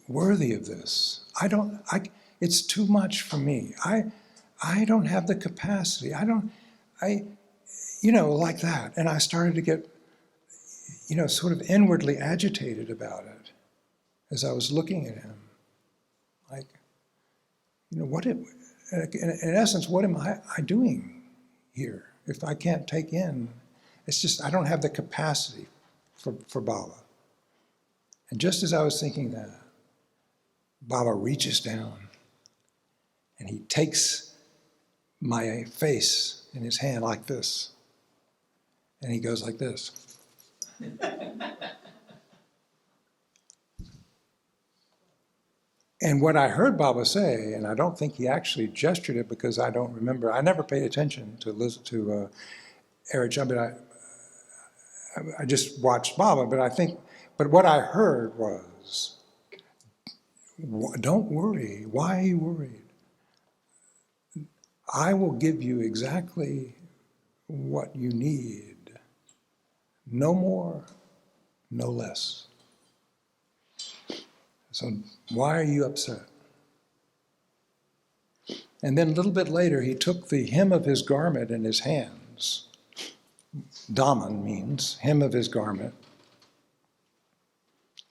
worthy of this. It's too much for me. I don't have the capacity. Like that. And I started to get, sort of inwardly agitated about it as I was looking at him. Like, in essence, what am I doing here if I can't take in? It's just, I don't have the capacity for Baba. And just as I was thinking that, Baba reaches down and he takes my face in his hand like this. And he goes like this. And what I heard Baba say, and I don't think he actually gestured it because I don't remember, I never paid attention to Eric Chum, but I just watched Baba, but what I heard was, don't worry. Why are you worried? I will give you exactly what you need. No more, no less. So why are you upset? And then a little bit later, he took the hem of his garment in his hands. Daman means hem of his garment,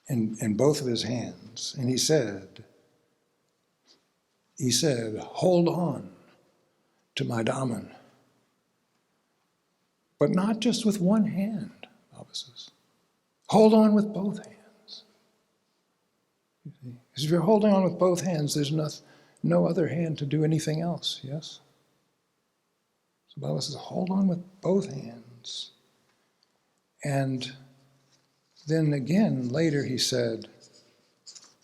in both of his hands. And he said, hold on to my Daman. But not just with one hand, Baba says. Hold on with both hands. Because if you're holding on with both hands, there's no other hand to do anything else, yes? So Baba says, hold on with both hands. And then again, later he said,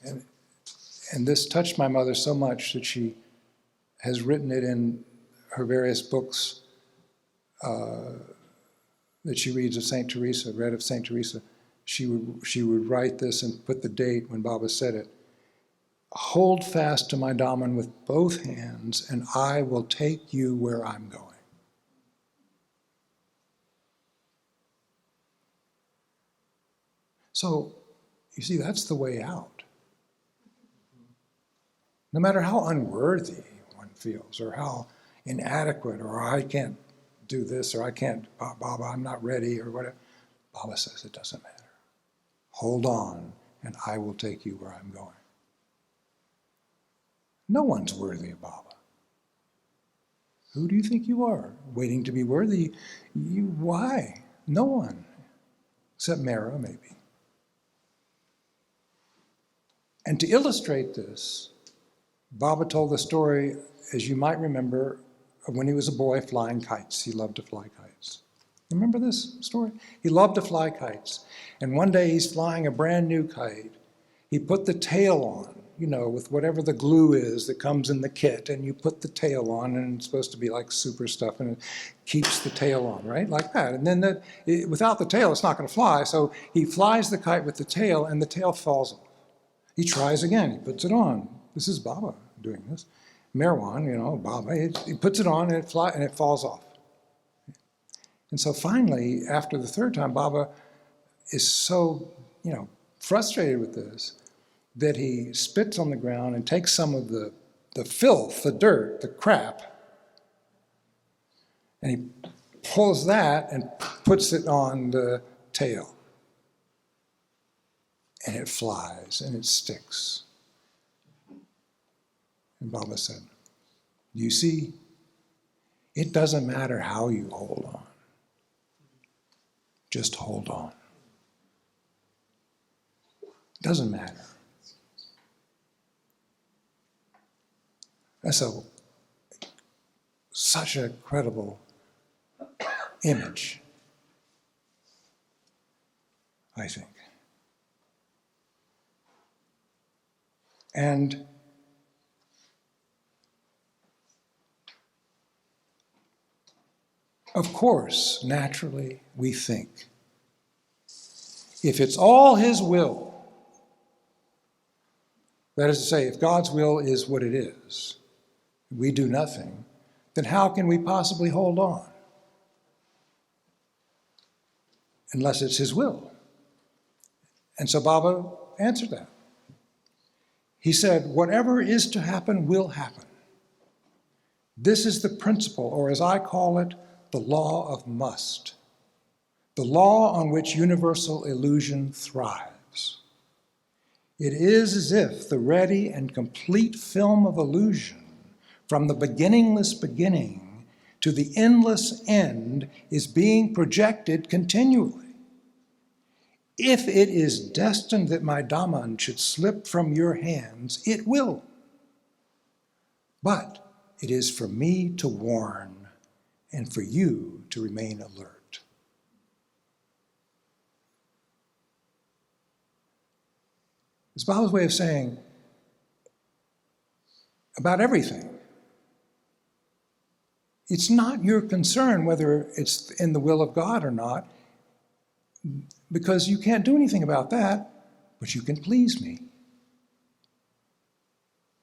and this touched my mother so much that she has written it in her various books that she reads of St. Teresa, read of St. Teresa. She would write this and put the date when Baba said it. Hold fast to my Daman with both hands, and I will take you where I'm going. So, you see, that's the way out. No matter how unworthy one feels, or how inadequate, or I can't do this, or I can't, Baba, I'm not ready, or whatever. Baba says it doesn't matter. Hold on, and I will take you where I'm going. No one's worthy of Baba. Who do you think you are? Waiting to be worthy? Why? No one. Except Mara, maybe. And to illustrate this, Baba told the story, as you might remember, of when he was a boy flying kites. He loved to fly kites. Remember this story? He loved to fly kites. And one day he's flying a brand new kite. He put the tail on, with whatever the glue is that comes in the kit, and you put the tail on, and it's supposed to be like super stuff, and it keeps the tail on, right? Like that. And then without the tail, it's not going to fly. So he flies the kite with the tail, and the tail falls off. He tries again. He puts it on. This is Baba doing this. Merwan, Baba, he puts it on, and it falls off. And so finally, after the third time, Baba is so, frustrated with this that he spits on the ground and takes some of the filth, the dirt, the crap, and he pulls that and puts it on the tail. And it flies and it sticks. And Baba said, you see, it doesn't matter how you hold on. Just hold on. It doesn't matter. That's such a credible image, I think. And of course, naturally, we think, if it's all his will, that is to say, if God's will is what it is, we do nothing, then how can we possibly hold on? Unless it's his will. And so Baba answered that. He said, whatever is to happen will happen. This is the principle, or as I call it, the law of must, the law on which universal illusion thrives. It is as if the ready and complete film of illusion, from the beginningless beginning to the endless end, is being projected continually. If it is destined that my Dhamman should slip from your hands, it will. But it is for me to warn and for you to remain alert. It's Baba's way of saying about everything. It's not your concern whether it's in the will of God or not, because you can't do anything about that, but you can please me.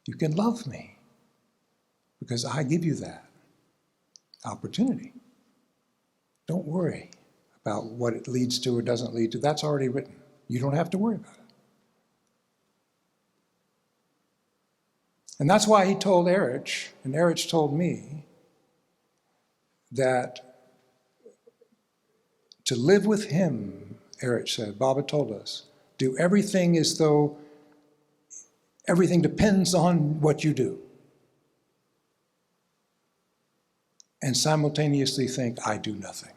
You can love me, because I give you that opportunity. Don't worry about what it leads to or doesn't lead to. That's already written. You don't have to worry about it. And that's why he told Erich, and Erich told me, that to live with him, Erich said, Baba told us, do everything as though everything depends on what you do. And simultaneously think, I do nothing.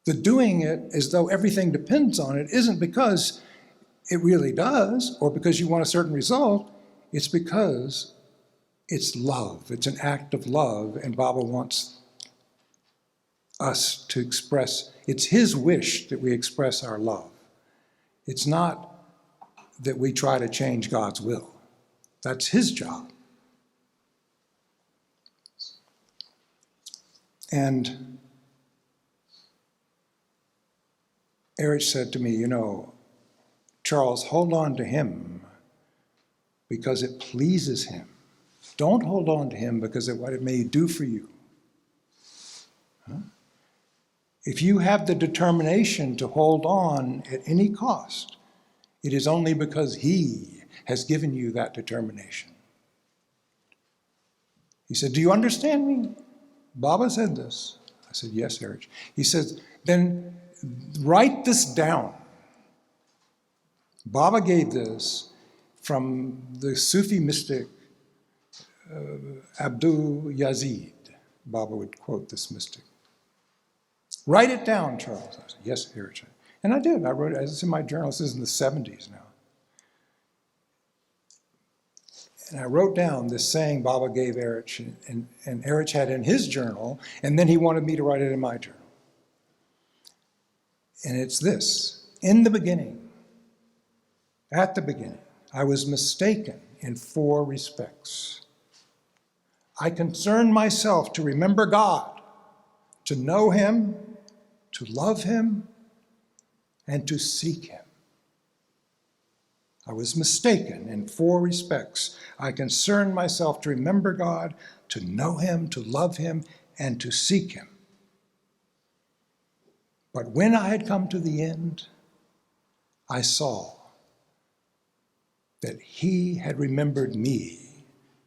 The doing it as though everything depends on it isn't because it really does, or because you want a certain result. It's because it's love. It's an act of love, and Baba wants us to express, it's his wish that we express our love. It's not that we try to change God's will. That's his job. And Erich said to me, you know, Charles, hold on to him because it pleases him. Don't hold on to him because of what it may do for you. Huh? If you have the determination to hold on at any cost, it is only because he has given you that determination. He said, do you understand me? Baba said this. I said, yes, Erich. He says, then write this down. Baba gave this from the Sufi mystic Abdul Yazid. Baba would quote this mystic. Write it down, Charles. I said, yes, Erich. And I did. I wrote it. It's in my journal. This is in the 70s now. And I wrote down this saying Baba gave Erich, and Erich had in his journal, and then he wanted me to write it in my journal. And it's this: in the beginning, at the beginning, I was mistaken in 4 respects. I concerned myself to remember God, to know him, to love him, and to seek him. I was mistaken in 4 respects. I concerned myself to remember God, to know him, to love him, and to seek him. But when I had come to the end, I saw that he had remembered me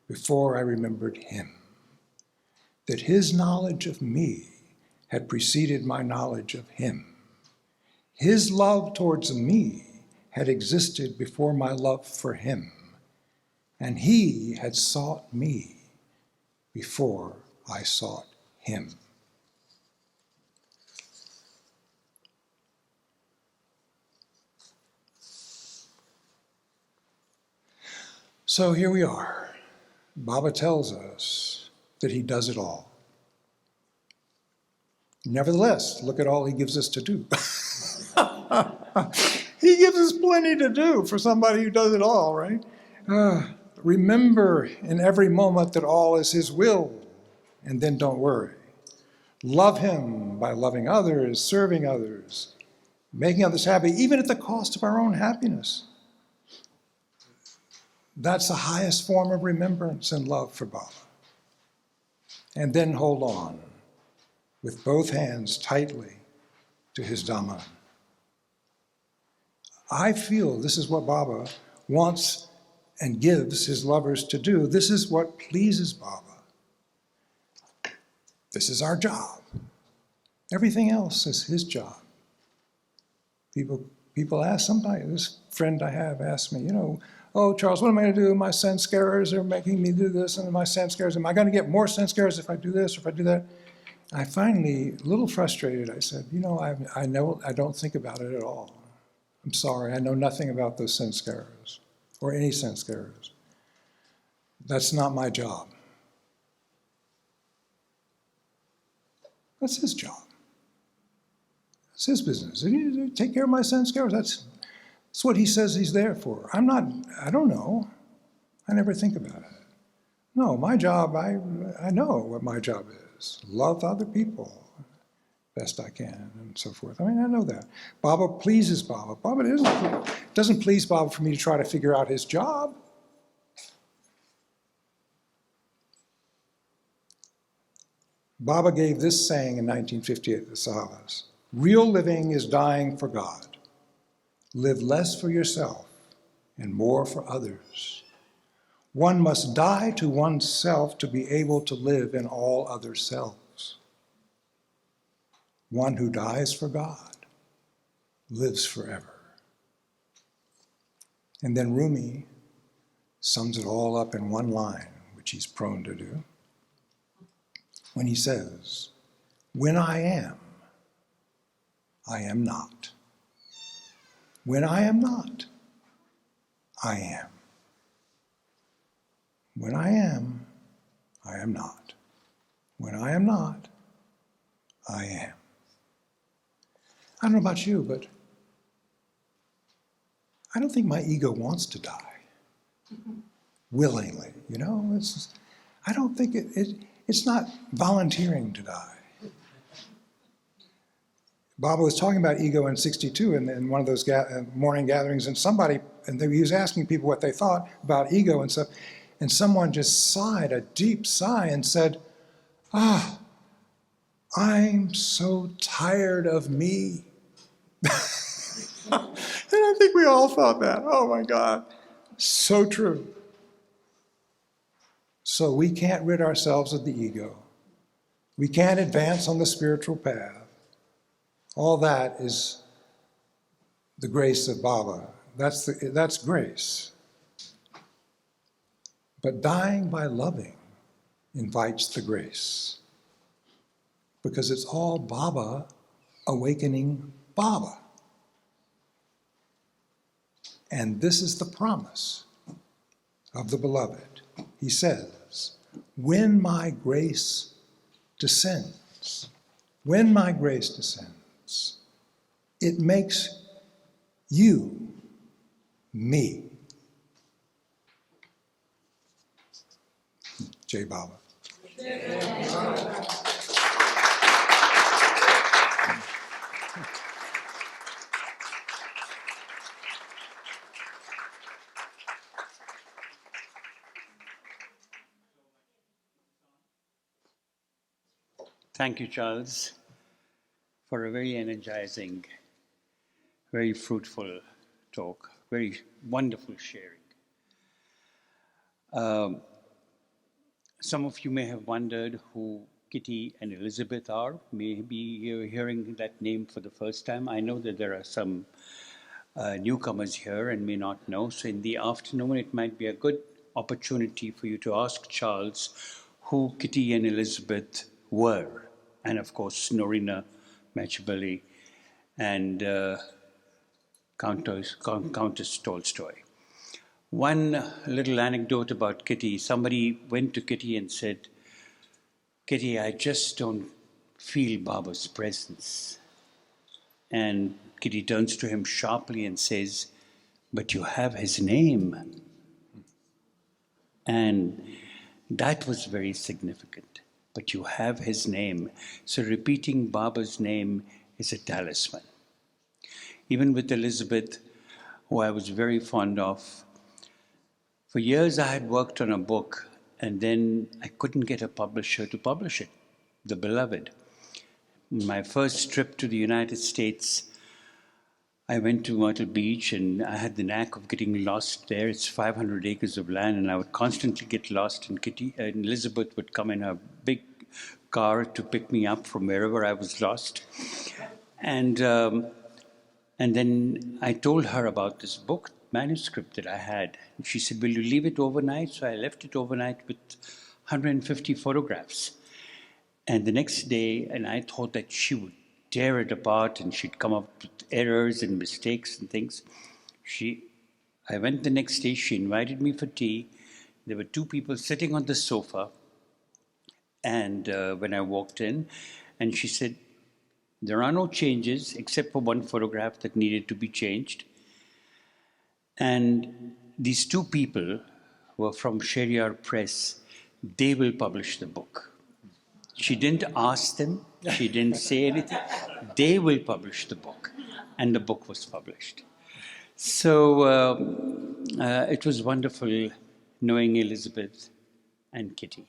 before I remembered him, that his knowledge of me had preceded my knowledge of him. His love towards me had existed before my love for him, and he had sought me before I sought him. So here we are. Baba tells us that he does it all. Nevertheless, look at all he gives us to do. He gives us plenty to do for somebody who does it all, right? Remember in every moment that all is his will, and then don't worry. Love him by loving others, serving others, making others happy, even at the cost of our own happiness. That's the highest form of remembrance and love for Baba. And then hold on with both hands tightly to his Dhamma. I feel this is what Baba wants and gives his lovers to do. This is what pleases Baba. This is our job. Everything else is his job. People ask, somebody, this friend I have asked me, oh, Charles, what am I going to do? My sanskaras are making me do this, and my sanskaras, am I going to get more sanskaras if I do this or if I do that? I finally, a little frustrated, I said, I don't think about it at all. I'm sorry, I know nothing about those sanskaras or any sanskaras. That's not my job. That's his job. It's his business. You take care of my sanskaras. That's what he says he's there for. I don't know. I never think about it. No, my job, I know what my job is. Love other people best I can and so forth. I mean, I know that. Baba pleases Baba. Baba doesn't please Baba for me to try to figure out his job. Baba gave this saying in 1958 to the Sahavas: real living is dying for God. Live less for yourself and more for others. One must die to oneself to be able to live in all other selves. One who dies for God lives forever. And then Rumi sums it all up in one line, which he's prone to do, when he says, when I am not. When I am not, I am. When I am not. When I am not, I am. I don't know about you, but I don't think my ego wants to die willingly. I don't think it's not volunteering to die. Baba was talking about ego in '62 in one of those morning gatherings, and he was asking people what they thought about ego and stuff, and someone just sighed a deep sigh and said, I'm so tired of me. And I think we all thought that. Oh my God, so true. So we can't rid ourselves of the ego. We can't advance on the spiritual path. All that is the grace of Baba. That's grace. But dying by loving invites the grace, because it's all Baba awakening Baba. And this is the promise of the beloved. He says, when my grace descends, it makes you me. Jai Baba. Thank you, Charles, for a very energizing, very fruitful talk, very wonderful sharing. Some of you may have wondered who Kitty and Elizabeth are. Maybe you're hearing that name for the first time. I know that there are some newcomers here and may not know. So in the afternoon, it might be a good opportunity for you to ask Charles who Kitty and Elizabeth were. And of course, Norina Machiavelli and Countess Tolstoy. One little anecdote about Kitty. Somebody went to Kitty and said, Kitty, I just don't feel Baba's presence. And Kitty turns to him sharply and says, but you have his name. And that was very significant. But you have his name. So repeating Baba's name is a talisman. Even with Elizabeth, who I was very fond of, for years I had worked on a book, and then I couldn't get a publisher to publish it, The Beloved. My first trip to the United States, I went to Myrtle Beach and I had the knack of getting lost there. It's 500 acres of land, and I would constantly get lost. And Kitty and Elizabeth would come in a big car to pick me up from wherever I was lost. And and then I told her about this book manuscript that I had. And she said, "Will you leave it overnight?" So I left it overnight with 150 photographs. And the next day, and I thought that she would tear it apart and she'd come up with errors and mistakes and things. I went the next day, she invited me for tea. There were two people sitting on the sofa. And when I walked in, and she said, "There are no changes except for one photograph that needed to be changed. And these two people were from Sheriar Press. They will publish the book." She didn't ask them, she didn't say anything. They will publish the book. And the book was published. So it was wonderful knowing Elizabeth and Kitty.